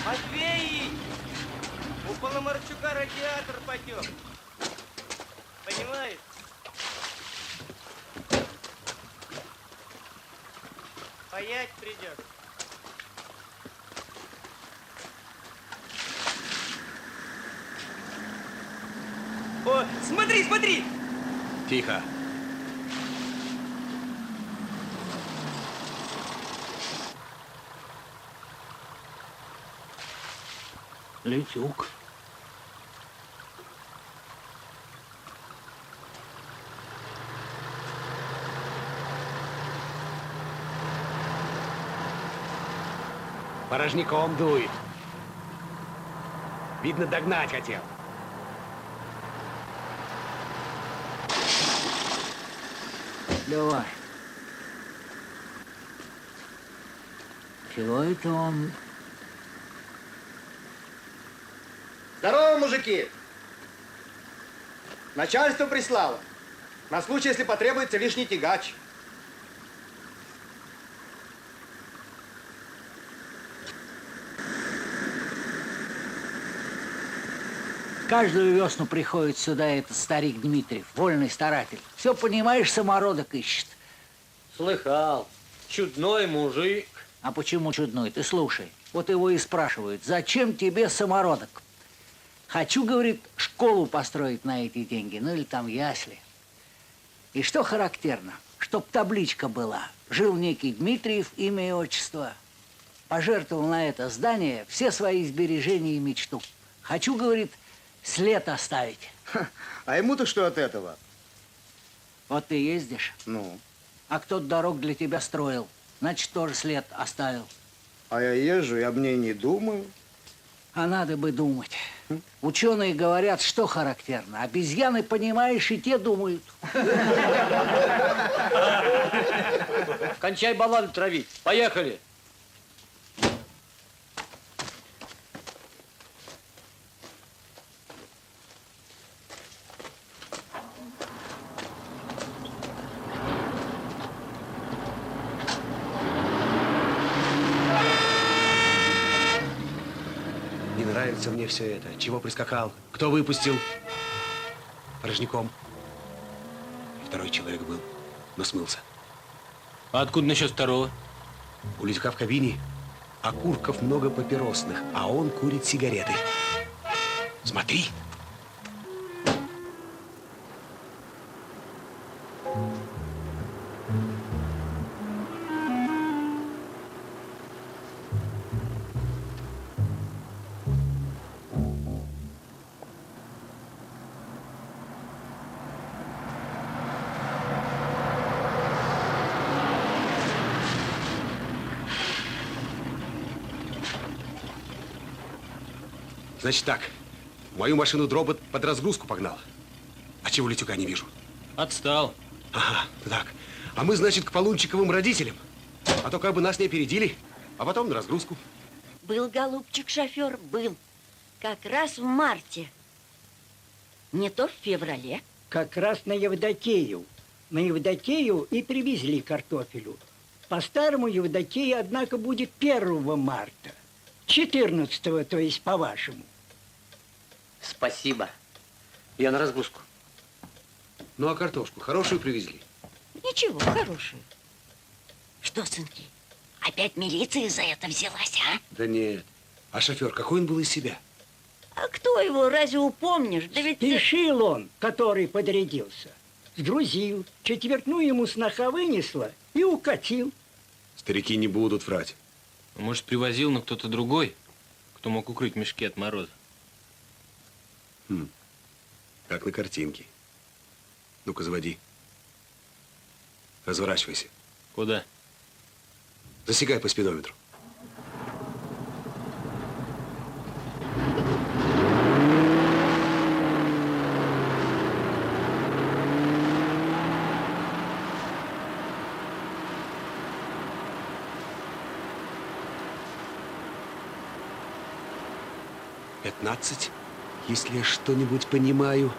Матвей! У Пономарчука радиатор потек. Понимаешь? Паять придется. О, смотри, смотри! Тихо. Летюк. Порожняком дует. Видно, догнать хотел. Давай. Чего это он? Здорово, мужики! Начальство прислало. На случай, если потребуется лишний тягач. Каждую весну приходит сюда этот старик Дмитриев, вольный старатель. Все, понимаешь, самородок ищет. Слыхал. Чудной мужик. А почему чудной? Ты слушай. Вот его и спрашивают, зачем тебе самородок? Хочу, говорит, школу построить на эти деньги, ну или там ясли. И что характерно, чтоб табличка была. Жил некий Дмитриев, имя и отчество. Пожертвовал на это здание все свои сбережения и мечту. Хочу, говорит, след оставить. А ему-то что от этого? Вот ты ездишь. Ну? А кто-то дорог для тебя строил. Значит, тоже след оставил. А я езжу, я об ней не думаю. А надо бы думать. Ученые говорят, что характерно. Обезьяны, понимаешь, и те думают. Кончай балладу травить. Поехали. нравится мне все это. Чего прискакал? Кто выпустил? Порожняком. Второй человек был, но смылся. А откуда насчет второго? У Литюка в кабине окурков много папиросных, а он курит сигареты. Смотри. Значит так, мою машину дробот под разгрузку погнал. А чего Литюка не вижу? Отстал. Ага, так. А мы, значит, к Полунчиковым родителям. А то как бы нас не опередили, а потом на разгрузку. Был, голубчик, шофер, был. Как раз в марте. Не то в феврале. Как раз на Евдокию. На Евдокию и привезли картофелю. По-старому Евдокия, однако, будет 1 марта. 14-го, то есть по-вашему. Спасибо. Я на разгрузку. Ну, а картошку хорошую привезли? Ничего, хорошую. Что, сынки, опять милиция за это взялась, а? Да нет. А шофер, какой он был из себя? А кто его, разве упомнишь? Да ведь... Спешил он, который подрядился. Сгрузил, четвертную ему сноха вынесла и укатил. Старики не будут врать. Может, привозил, но кто-то другой, кто мог укрыть мешки от мороза. Как на картинке. Ну-ка, заводи. Разворачивайся. Куда? Засекай по спидометру. «15, если я что-нибудь понимаю».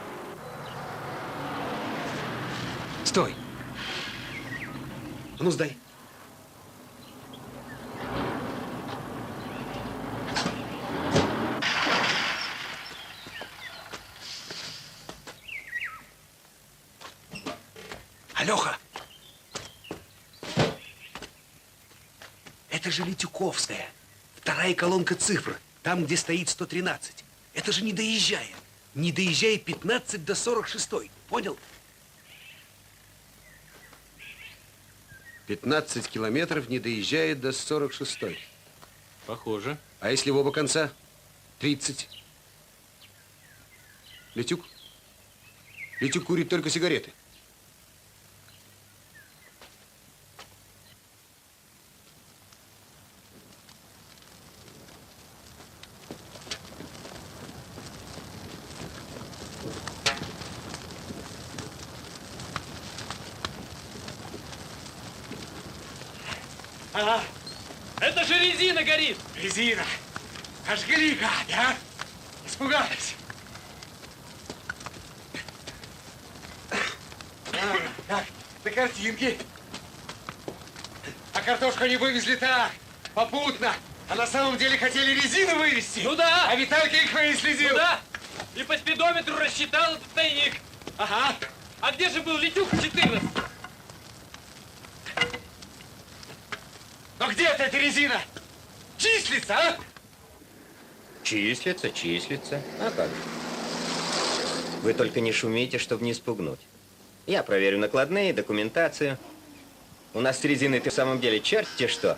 Стой! А ну, сдай. Алёха! Это же Литюковская. Вторая колонка цифр. Там, где стоит 113. Это же не доезжая. Не доезжая 15 до 46. Понял? 15 километров, не доезжает до 46. Похоже. А если в оба конца? 30. Литюк? Литюк курит только сигареты. Ага. Это же резина горит. Резина. Ожгли, гад, а? Испугались. Так, на картинке. А картошку они вывезли так, попутно. А на самом деле хотели резину вывезти. Ну да. А Виталька их выследил. Ну да. И по спидометру рассчитал этот тайник. Ага. А где же был Литюк 14? Но где-то эта резина? Числится, а? Числится, числится. А как же? Вы только не шумите, чтобы не спугнуть. Я проверю накладные, документацию. У нас с резиной-то в самом деле черт-те что.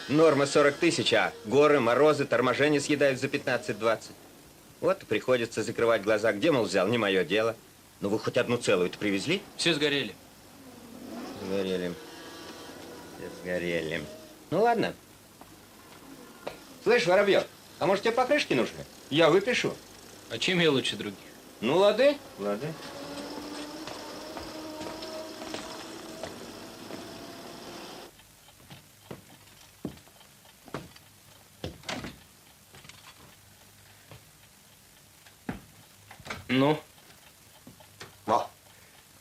Норма 40 тысяч, а горы, морозы, торможение съедают за 15-20. Вот и приходится закрывать глаза. Где, мол, взял? Не мое дело. Ну вы хоть одну целую-то привезли? Все сгорели. Сгорели. Все сгорели. Ну ладно. Слышь, Воробьев, а может тебе покрышки нужны? Я выпишу. А чем я лучше других? Ну, лады. Лады. Ну? Во,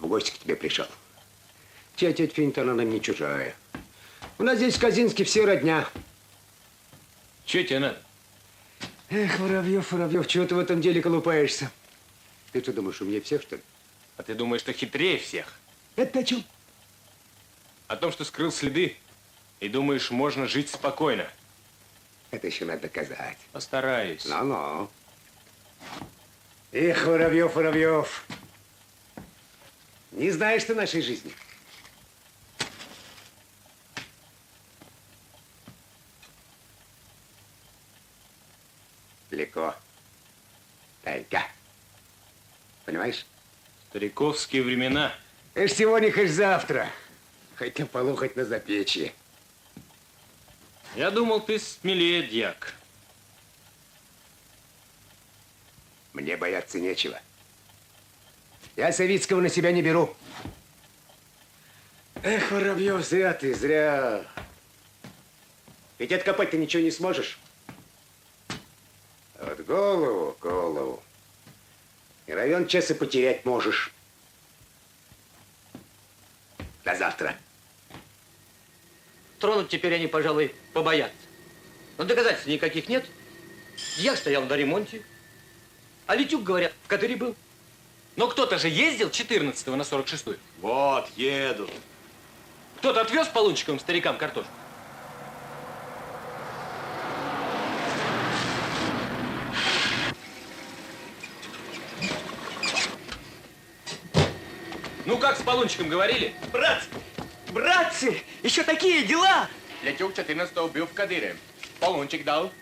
в гости к тебе пришел. Тетя Финтон, она мне чужая. У нас здесь в Казинске все родня. Че тебе надо? Эх, Воробьев, Воробьев, чего ты в этом деле колупаешься? Ты что думаешь, умнее всех, что ли? А ты думаешь, что хитрее всех? Это о чем? О том, что скрыл следы, и думаешь, можно жить спокойно. Это еще надо доказать. Постараюсь. Ну-ну. Эх, Воробьев, Воробьев. Не знаешь ты нашей жизни. Далеко. Тайга. Понимаешь? Стариковские времена. Хоть сегодня, хоть завтра. Хоть на полу, хоть на запечье. Я думал, ты смелее, дьяк. Мне бояться нечего. Я Савицкого на себя не беру. Эх, Воробьев, зря ты, зря. Ведь откопать ты ничего не сможешь. А вот голову. И район час и потерять можешь. До завтра. Тронуть теперь они, пожалуй, побоятся. Но доказательств никаких нет. Я стоял на ремонте. А Литюк, говорят, в Кадыре был. Но кто-то же ездил 14-го на 46-ю. Вот, еду. Кто-то отвез Полунчиковым старикам картошку? Ну как с Полунчиком говорили? Братцы, еще такие дела! Летюк 14-го был в Кадыре. Полунчик дал.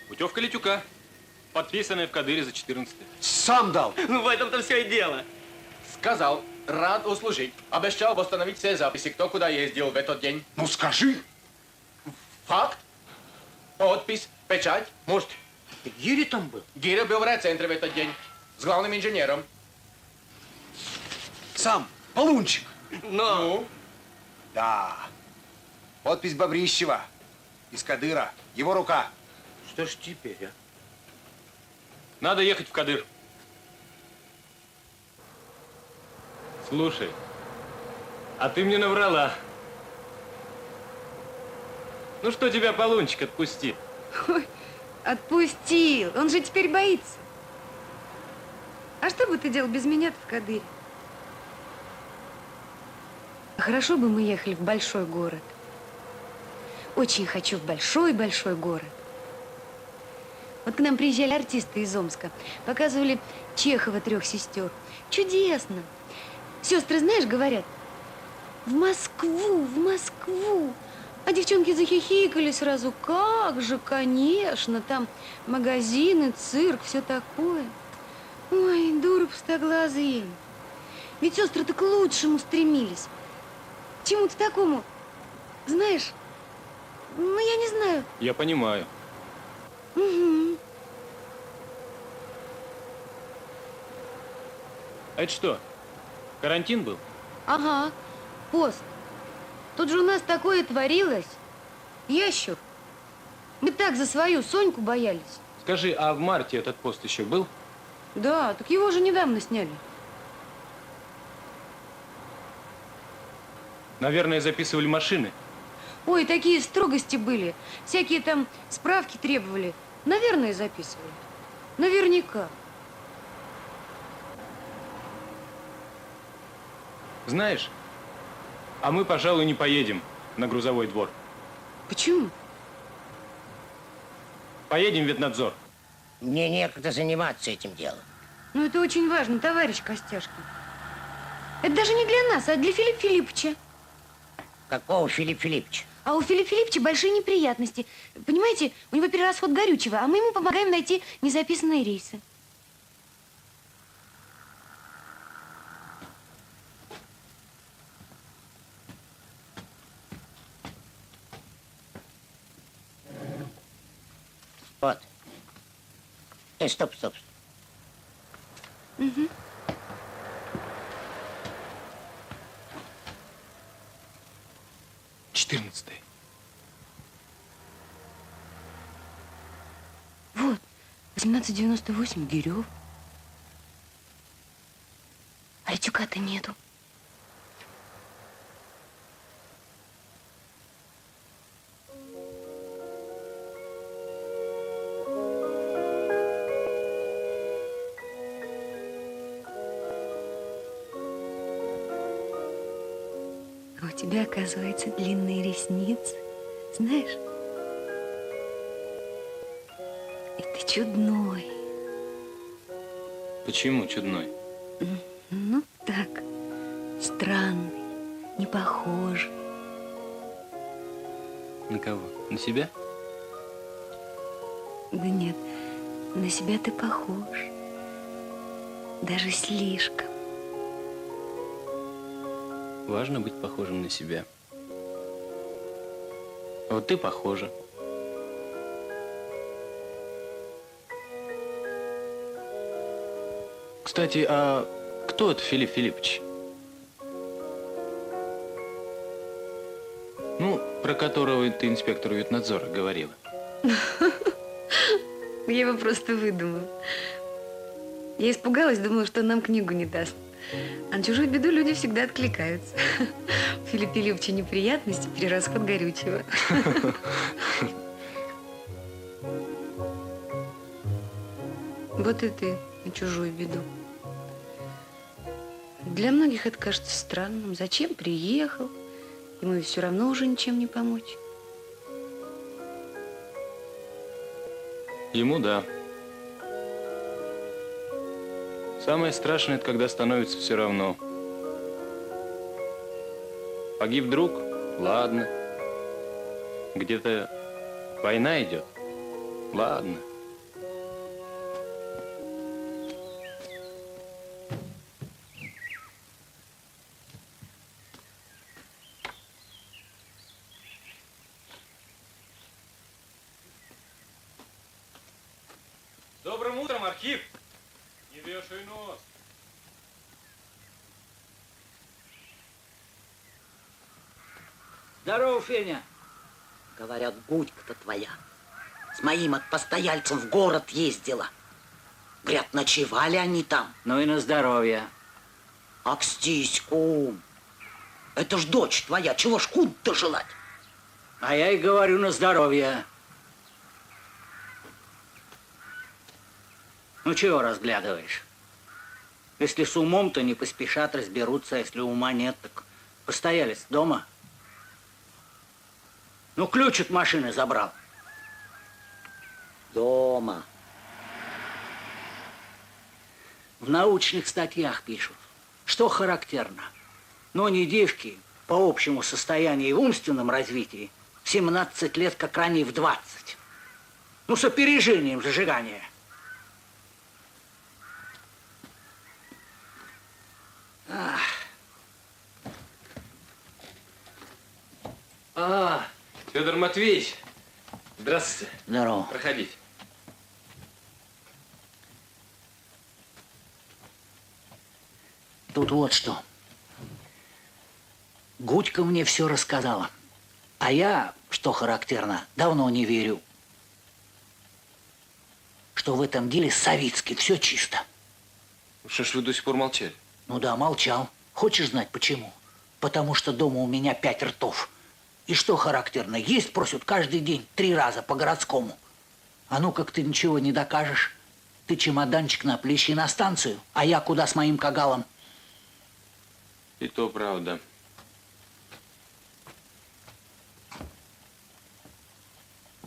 Путевка Литюка, подписанная в Кадыре за 14-й. Сам дал. Ну, в этом-то все и дело. Сказал, рад услужить. Обещал восстановить все записи, кто куда ездил в этот день. Ну скажи. Факт. Подпись, печать. Может, Гири там был? Гиря был в райцентре в этот день. С главным инженером. Сам. Полунчик. Ну? Да. Подпись Бобрищева. Из Кадыра. Его рука. Что ж теперь, а? Надо ехать в Кадыр. Слушай, а ты мне наврала. Ну что тебя Полунчик отпустит? Ой, отпустил. Он же теперь боится. А что бы ты делал без меня-то в Кадыре? Хорошо бы мы ехали в большой город. Очень хочу в большой-большой город. Вот к нам приезжали артисты из Омска, показывали Чехова «Трех сестер». Чудесно. Сестры, знаешь, говорят, в Москву, в Москву. А девчонки захихикали сразу. Как же, конечно, там магазины, цирк, все такое. Ой, дуры пустоглазые. Ведь сестры-то к лучшему стремились. К чему-то такому, знаешь, ну, я не знаю. Я понимаю. Угу. А это что, карантин был? Ага, пост. Тут же у нас такое творилось. Ящур. Мы так за свою Соньку боялись. Скажи, а в марте этот пост еще был? Да, так его же недавно сняли. Наверное, записывали машины. Ой, такие строгости были. Всякие там справки требовали. Наверное, записывали. Наверняка. Знаешь, а мы, пожалуй, не поедем на грузовой двор. Почему? Поедем в ветнадзор. Мне некогда заниматься этим делом. Ну, это очень важно, товарищ Костяшкин. Это даже не для нас, а для Филиппа Филипповича. Какого Филиппа Филипповича? А у Филиппа Филипповича большие неприятности. Понимаете, у него перерасход горючего, а мы ему помогаем найти незаписанные рейсы. Вот. Стоп. Угу. Вот, 1898, Гирев. А Литюка-то нету. А у тебя, оказывается, длинные ресницы. Знаешь? И ты чудной. Почему чудной? Ну, так, странный, не похожий. На кого? На себя? Да нет, на себя ты похож. Даже слишком. Важно быть похожим на себя. А вот ты похожа. Кстати, а кто это Филипп Филиппович? Ну, про которого ты инспектору ветнадзора говорила. Я его просто выдумала. Я испугалась, думала, что он нам книгу не даст. А на чужую беду люди всегда откликаются. У Филиппа Филипповича неприятности, перерасход горючего. Вот и ты на чужую беду. Для многих это кажется странным. Зачем приехал? Ему и все равно уже ничем не помочь. Ему да. Самое страшное, это когда становится все равно. Погиб друг? Ладно. Где-то война идет? Ладно. Добрым утром, Архип! Не вешай нос. Здорово, Феня. Говорят, Гудька-то твоя. С моим от постояльцем в город ездила. Говорят, ночевали они там. Ну и на здоровье. Акстись, кум. Это ж дочь твоя, чего ж куда-то желать? А я и говорю на здоровье. Ну, чего разглядываешь? Если с умом, то не поспешат, разберутся, а если ума нет, так постоялец дома. Ну, ключ от машины забрал. Дома. В научных статьях пишут, что характерно. Но не девки по общему состоянию и умственном развитии в 17 лет, как ранее в 20. Ну, с опережением зажигания. Федор Матвеевич, здравствуйте. Здорово. Проходите. Тут вот что. Гудька мне все рассказала. А я, что характерно, давно не верю, что в этом деле Савицкий все чисто. Что ж вы до сих пор молчали? Ну да, молчал. Хочешь знать почему? Потому что дома у меня 5 ртов. И что характерно, есть просят каждый день 3 раза по городскому. А ну как ты ничего не докажешь. Ты чемоданчик на плечи на станцию, а я куда с моим кагалом? И то правда.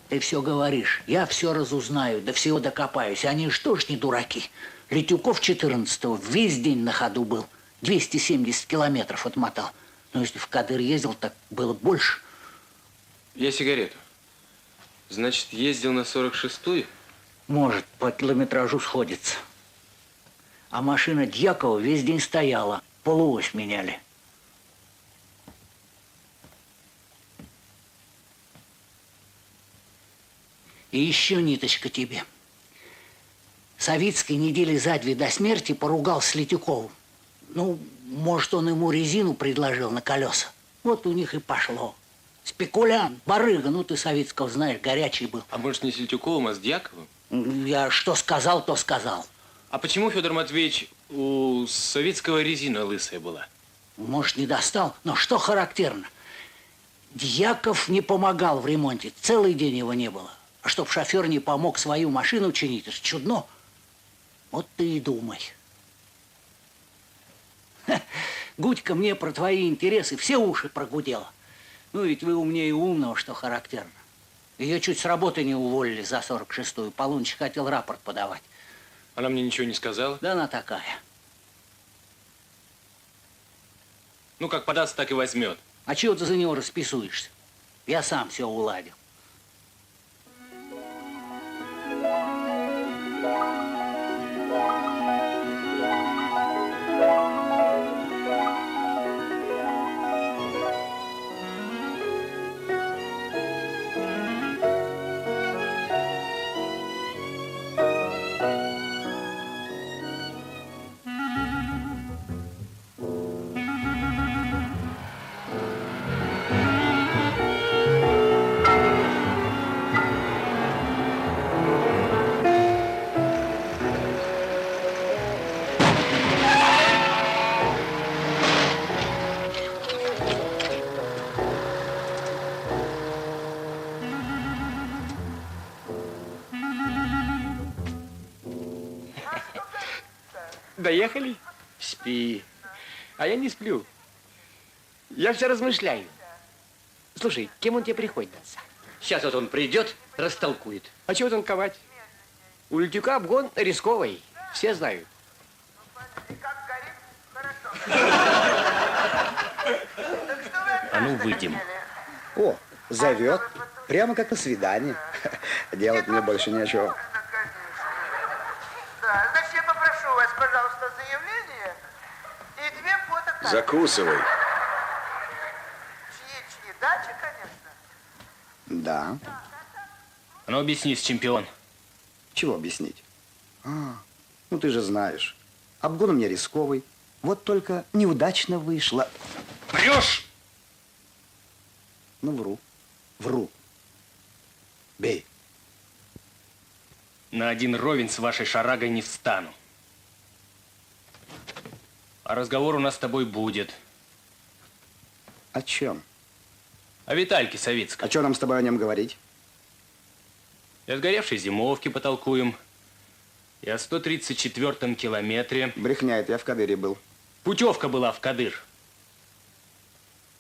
Ты все говоришь, я все разузнаю, до всего докопаюсь. Они что ж не дураки. Летюков 14-го весь день на ходу был. 270 километров отмотал. Но если в Кадыр ездил, так было больше. Я сигарету. Значит, ездил на 46-ю? Может, по километражу сходится. А машина Дьякова весь день стояла. Полуось меняли. И еще ниточка тебе. Савицкий недели за 2 до смерти поругал с Летюковым. Ну, может, он ему резину предложил на колеса. Вот у них и пошло. Спекулянт, барыга, ну ты Савицкого знаешь, горячий был. А может, не с Летюковым, а с Дьяковым? Я что сказал, то сказал. А почему, Федор Матвеевич, у Савицкого резина лысая была? Может, не достал, но что характерно? Дьяков не помогал в ремонте, целый день его не было. А чтоб шофер не помог свою машину чинить, это ж чудно. Вот ты и думай. Гудька мне про твои интересы все уши прогудела. Ну, ведь вы умнее умного, что характерно. Ее чуть с работы не уволили за 46-ю. Полунич хотел рапорт подавать. Она мне ничего не сказала? Да она такая. Ну, как подаст, так и возьмет. А чего ты за него расписуешься? Я сам все уладил. Доехали? Спи. А я не сплю. Я все размышляю. Слушай, кем он тебе приходится? Сейчас вот он придет, растолкует. А чего толковать? У Лютюка обгон рисковый. Все знают. А ну, выйдем. О, зовет. Прямо как на свидание. Делать мне больше нечего. Да, значит, я попрошу вас, пожалуйста, заявление и 2 фотокарточки. Закусывай. Чьи, дачи, конечно. Да. А ну, объяснись, чемпион. Чего объяснить? Ну ты же знаешь. Обгон у меня рисковый. Вот только неудачно вышло. Врешь! Ну, вру. Вру. Бей. На один ровень с вашей шарагой не встану. А разговор у нас с тобой будет. О чем? О Витальке Савицком. А что нам с тобой о нем говорить? И о сгоревшей зимовке потолкуем. И о 134-м километре. Брехня, это я в Кадыре был. Путевка была в Кадыр.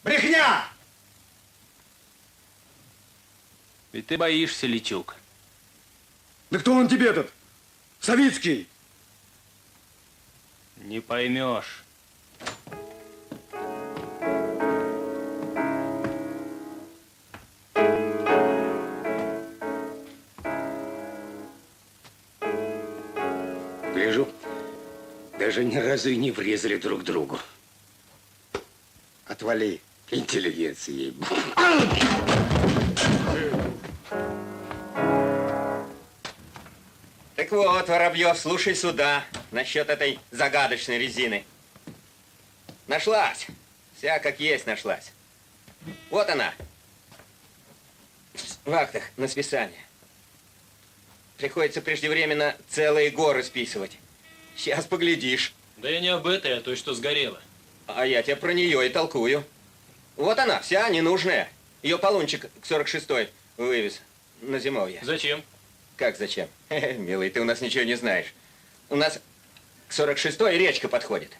Брехня! Ведь ты боишься, Личук. Да кто он тебе этот? Савицкий? Не поймешь. Гляжу, даже ни разу и не врезали друг другу. Отвали. Интеллигенция. Так вот, Воробьев, слушай сюда насчет этой загадочной резины. Нашлась. Вся как есть нашлась. Вот она. В актах на списание. Приходится преждевременно целые горы списывать. Сейчас поглядишь. Да я не об этой, а той, что сгорела. А я тебе про нее и толкую. Вот она, вся ненужная. Ее Полунчик к 46-й вывез на зимовье. Зачем? Как зачем? Милый, ты у нас ничего не знаешь. У нас к 46-й речка подходит.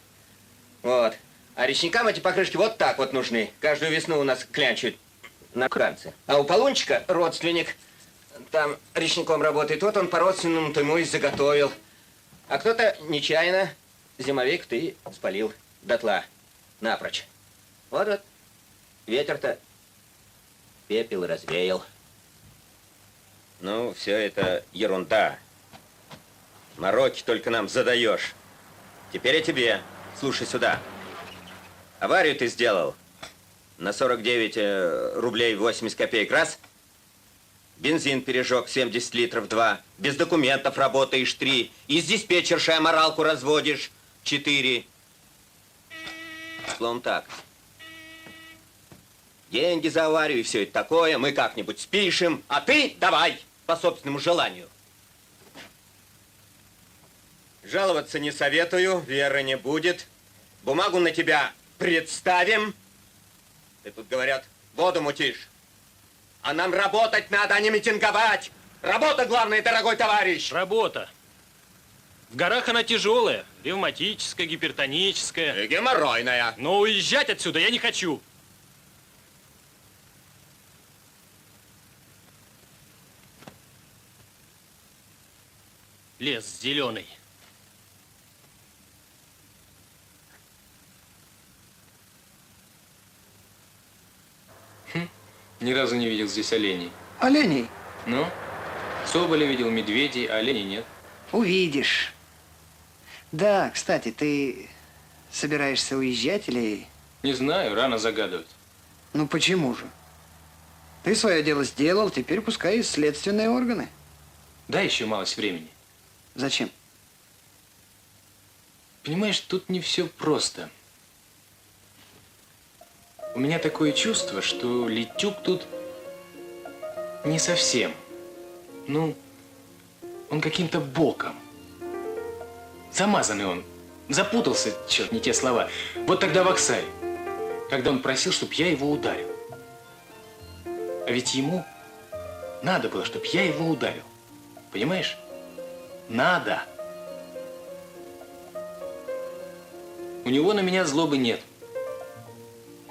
Вот. А речникам эти покрышки вот так вот нужны. Каждую весну у нас клянчут на кранце. А у Полунчика родственник там речником работает. Вот он по-родственному-то ему и заготовил. А кто-то нечаянно зимовик ты спалил дотла. Напрочь. Вот. Ветер-то пепел развеял. Ну, все это ерунда. Мороки только нам задаешь. Теперь я тебе. Слушай сюда. Аварию ты сделал на 49 рублей 80 копеек. Раз. Бензин пережег 70 литров 2. Без документов работаешь 3. Из диспетчершей моралку разводишь 4. Словом так. Деньги за аварию и все это такое мы как-нибудь спишем, а ты давай по собственному желанию. Жаловаться не советую, веры не будет. Бумагу на тебя представим. Ты тут, говорят, воду мутишь. А нам работать надо, а не митинговать. Работа главная, дорогой товарищ. Работа. В горах она тяжелая, ревматическая, гипертоническая. И геморройная. Но уезжать отсюда я не хочу. Лес зеленый. Ни разу не видел здесь оленей. Оленей? Ну? Соболя видел, медведей, а оленей нет. Увидишь. Да, кстати, ты собираешься уезжать или... Не знаю, рано загадывать. Ну почему же? Ты свое дело сделал, теперь пускай следственные органы. Дай еще малость времени. Зачем? Понимаешь, тут не все просто. У меня такое чувство, что Летюк тут не совсем. Ну, он каким-то боком. Замазанный он. Запутался, черт, не те слова. Вот тогда в Аксаре, когда он просил, чтобы я его ударил. А ведь ему надо было, чтобы я его ударил. Понимаешь? Надо. У него на меня злобы нет.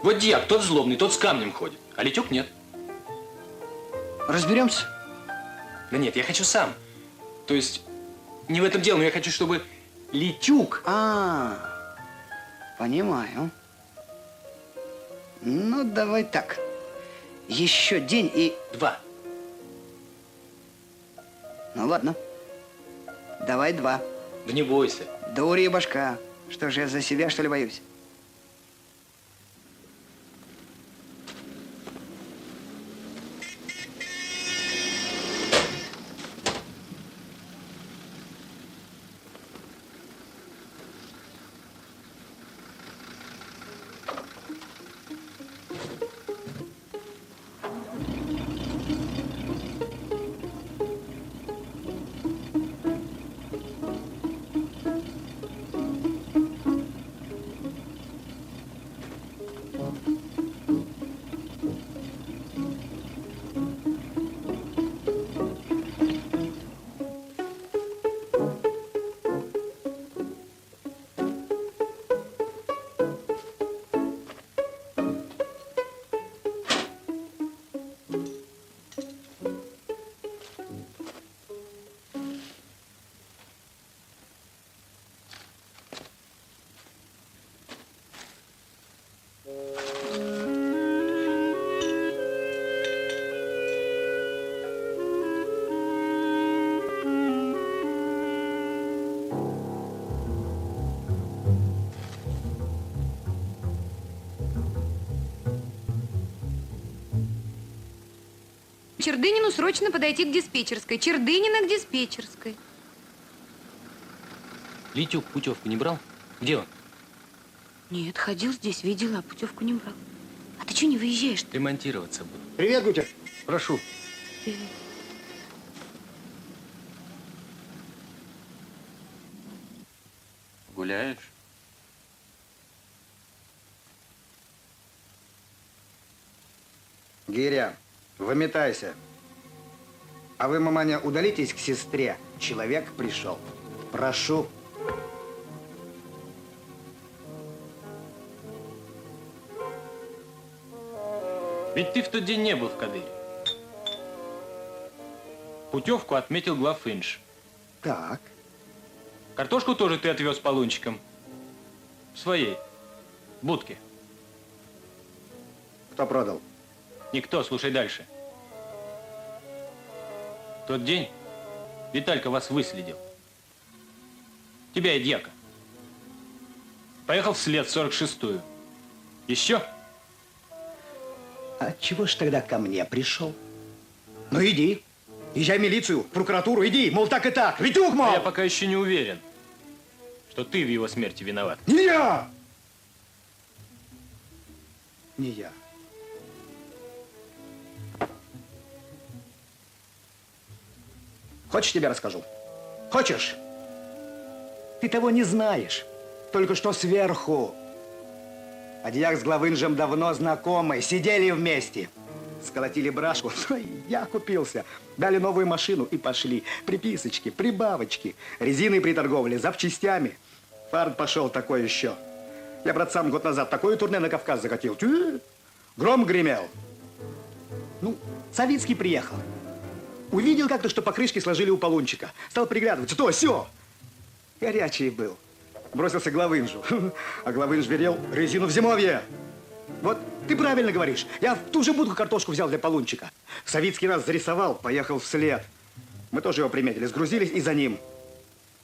Вот дьяк, тот злобный, тот с камнем ходит, а Летюк нет. Разберемся? Да нет, я хочу сам. То есть, не в этом дело, но я хочу, чтобы Летюк... Понимаю. Ну, давай так. Еще день и... 2. Ну, ладно. Давай 2. Да не бойся. Дурья башка. Что же, я за себя, что ли, боюсь? Чердынину срочно подойти к диспетчерской. Чердынина к диспетчерской. Летюк путевку не брал? Где он? Нет, ходил здесь, видела, а путевку не брал. А ты что не выезжаешь? Ремонтироваться буду. Привет, Гутер. Прошу. Привет. Гуляешь? Гиря, выметайся. А вы, маманя, удалитесь к сестре. Человек пришел. Прошу. Ведь ты в тот день не был в Кадыре. Путевку отметил главинж. Так. Картошку тоже ты отвез полунчиком. В своей будке. Кто продал? Никто, слушай дальше. В тот день Виталька вас выследил. Тебя и дьяка. Поехал вслед в 46-ю. Еще? А чего ж тогда ко мне пришел? Ну иди. Езжай в милицию, в прокуратуру, иди. Мол, так и так. Витюк, мол. А я пока еще не уверен, что ты в его смерти виноват. Не я! Не я. Хочешь, тебе расскажу? Хочешь? Ты того не знаешь. Только что сверху. А дьяк с главынжем давно знакомы. Сидели вместе. Сколотили брашку, ну и я купился. Дали новую машину и пошли. Приписочки, прибавочки, резины при торговле, запчастями. Фарт пошел такой еще. Я, брат, сам год назад такое турне на Кавказ закатил. Гром гремел. Ну, Савицкий приехал. Увидел как-то, что покрышки сложили у Полунчика. Стал приглядываться. То, сё. Горячий был. Бросился к Главынжу. А Главынж велел резину в зимовье. Вот ты правильно говоришь. Я в ту же будку картошку взял для Полунчика. Савицкий нас зарисовал, поехал вслед. Мы тоже его приметили, сгрузились и за ним.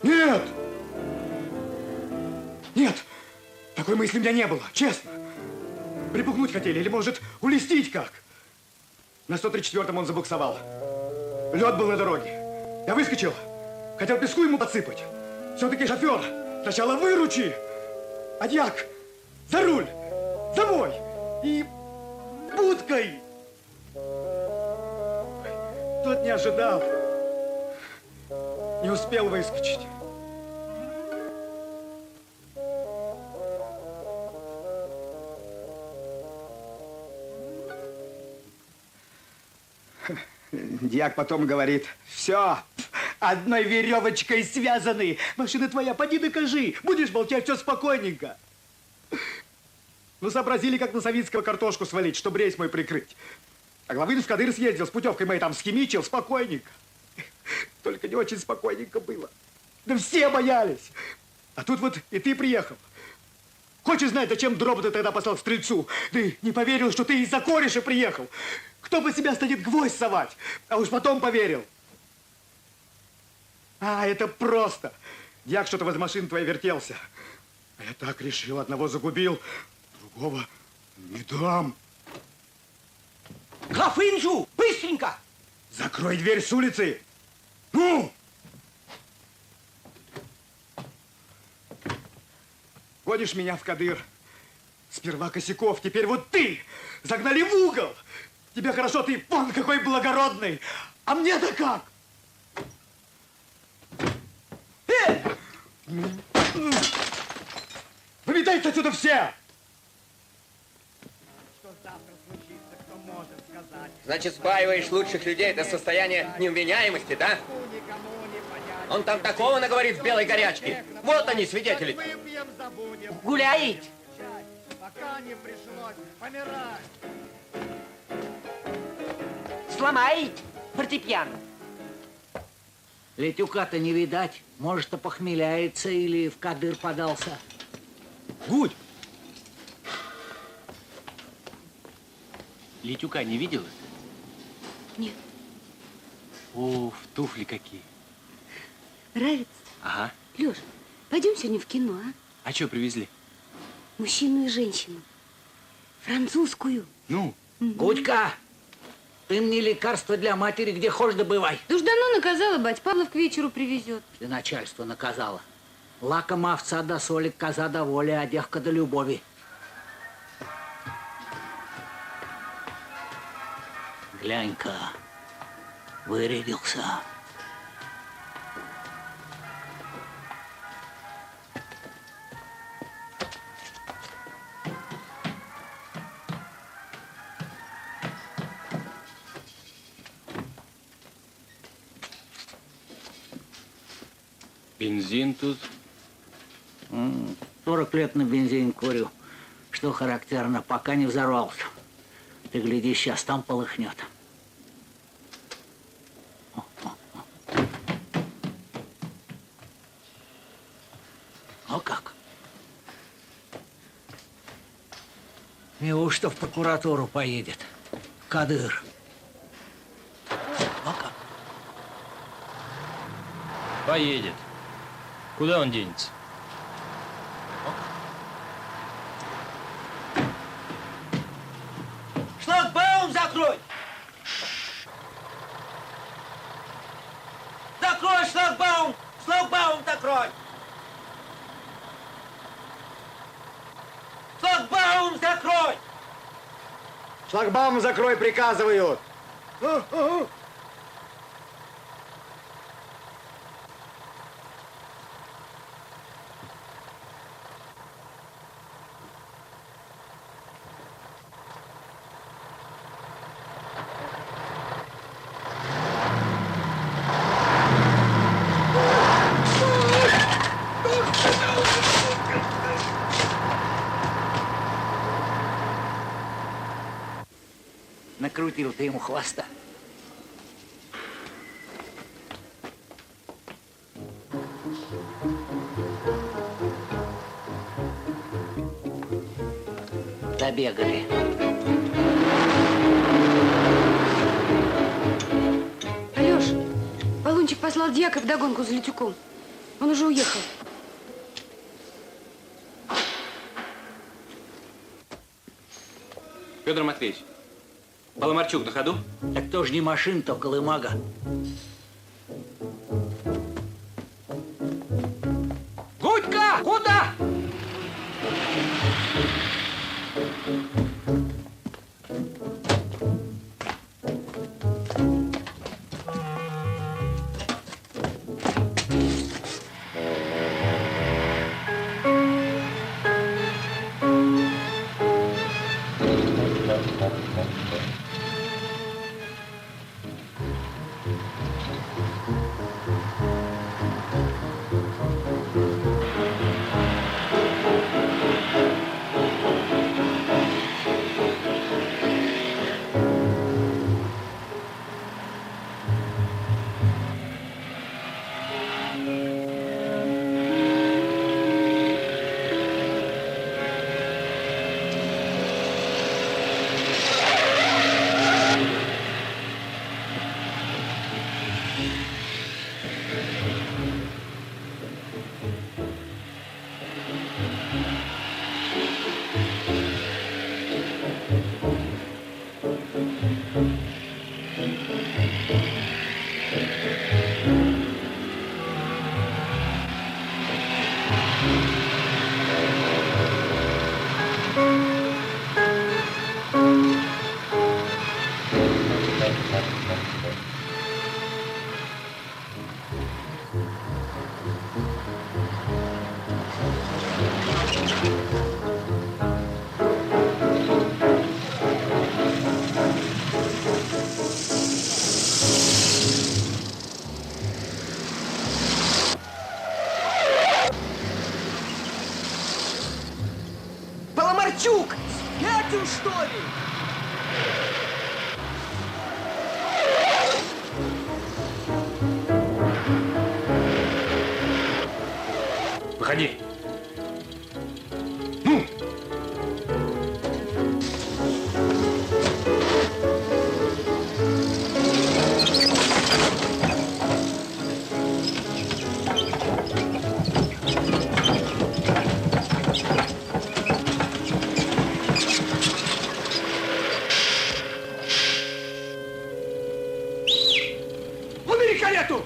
Нет! Нет! Такой мысли у меня не было, честно. Припугнуть хотели или, может, улестить как? На 134-м он забуксовал. Лед был на дороге. Я выскочил, хотел песку ему подсыпать. Все-таки шофер. Сначала выручи, а дьяк за руль, домой и будкой. Тот не ожидал, не успел выскочить. Дьяк потом говорит, все, одной веревочкой связаны. Машина твоя, поди докажи. Будешь молчать, все спокойненько. Ну, сообразили, как на Савицкого картошку свалить, чтобы рейс мой прикрыть. А Главын в Кадыр съездил, с путевкой моей там схимичил, спокойненько. Только не очень спокойненько было. Да все боялись. А тут вот и ты приехал. Хочешь знать, зачем дроба ты тогда послал стрельцу? Ты не поверил, что ты из-за кореша приехал. Кто бы себя станет гвоздь совать? А уж потом поверил. А, это просто. Дьяк что-то возле машины твоей вертелся. А я так решил, одного загубил, другого не дам. Главынжу, быстренько! Закрой дверь с улицы. Ну! Водишь меня в Кадыр. Сперва Косяков, теперь вот ты. Загнали в угол. Тебе хорошо, ты вон какой благородный. А мне-то как? Выметайте отсюда все! Что завтра случится, кто может сказать? Значит, спаиваешь лучших людей до состояния невменяемости, да? Он там такого наговорит в белой горячке. Вот они, свидетели. Гуляет. Пока не пришлось помирать. Сломает фортепиано. Летюка-то не видать. Может, опохмеляется или в Кадыр подался. Гудь! Летюка не видела? Нет. О, туфли какие. Нравится? Ага. Лёш, пойдем сегодня в кино, а? А что привезли? Мужчину и женщину. Французскую. Ну? Гудька, ты мне лекарство для матери где хочешь добывай. Да уж давно наказала, бать, Павлов к вечеру привезет. И начальство наказало. Лаком овца до соли, коза до воли, а девка до любови. Глянь-ка, вырядился. Бензин тут. 40 лет на бензин курю. Что характерно, пока не взорвался. Ты гляди, сейчас там полыхнет. Ну как? Неужто в прокуратуру поедет? В Кадыр. Ну как? Поедет. Куда он денется? Шлагбаум закрой! Закрой шлагбаум! Шлагбаум закрой! Шлагбаум закрой! Шлагбаум закрой, приказываю. накрутил ты ему хвоста. Добегали. Алёш, Полунчик послал дьяка вдогонку за Летюком. Он уже уехал. Федор Матвеевич, Паломарчук на ходу? Так тоже не машина, то колымага. Гудька, куда? Паломарчук! Спятил, что ли? Выходи. Убери карету!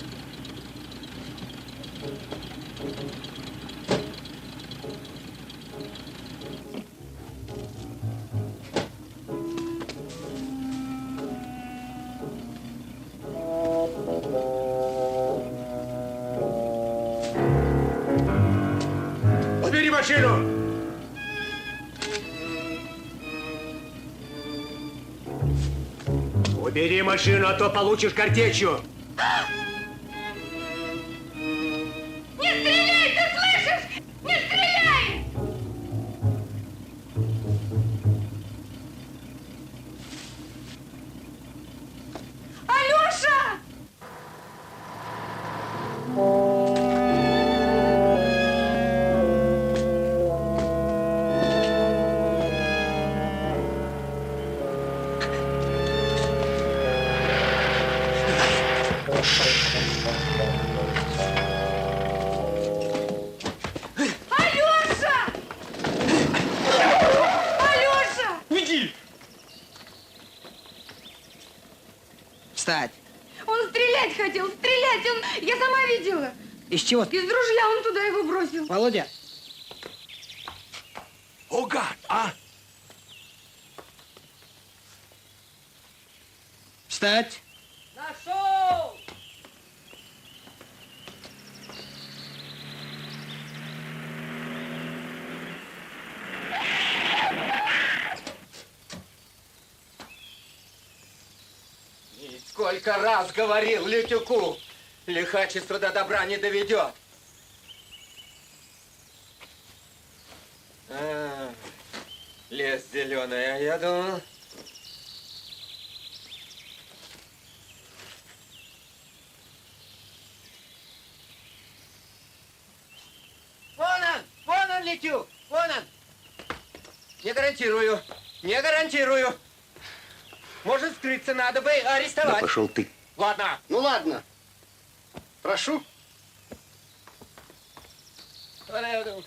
Убери машину! Убери машину, а то получишь картечью. Не стреляй, ты слышишь? Не стреляй! Алёша! Алёша! Алёша! Уйди! Встать! Он стрелять хотел, стрелять! Я сама видела. Из чего? Из ружья он туда его бросил. Володя! О, гад, а? Встать! Нашел! Сколько раз говорил Летюку, лихачество до добра не доведет. Лес зеленый, а я думал... летю. Вон он. Не гарантирую. Не гарантирую. Может, скрыться надо бы, арестовать. Да пошел ты. Ладно. Ну ладно. Прошу. Ладно,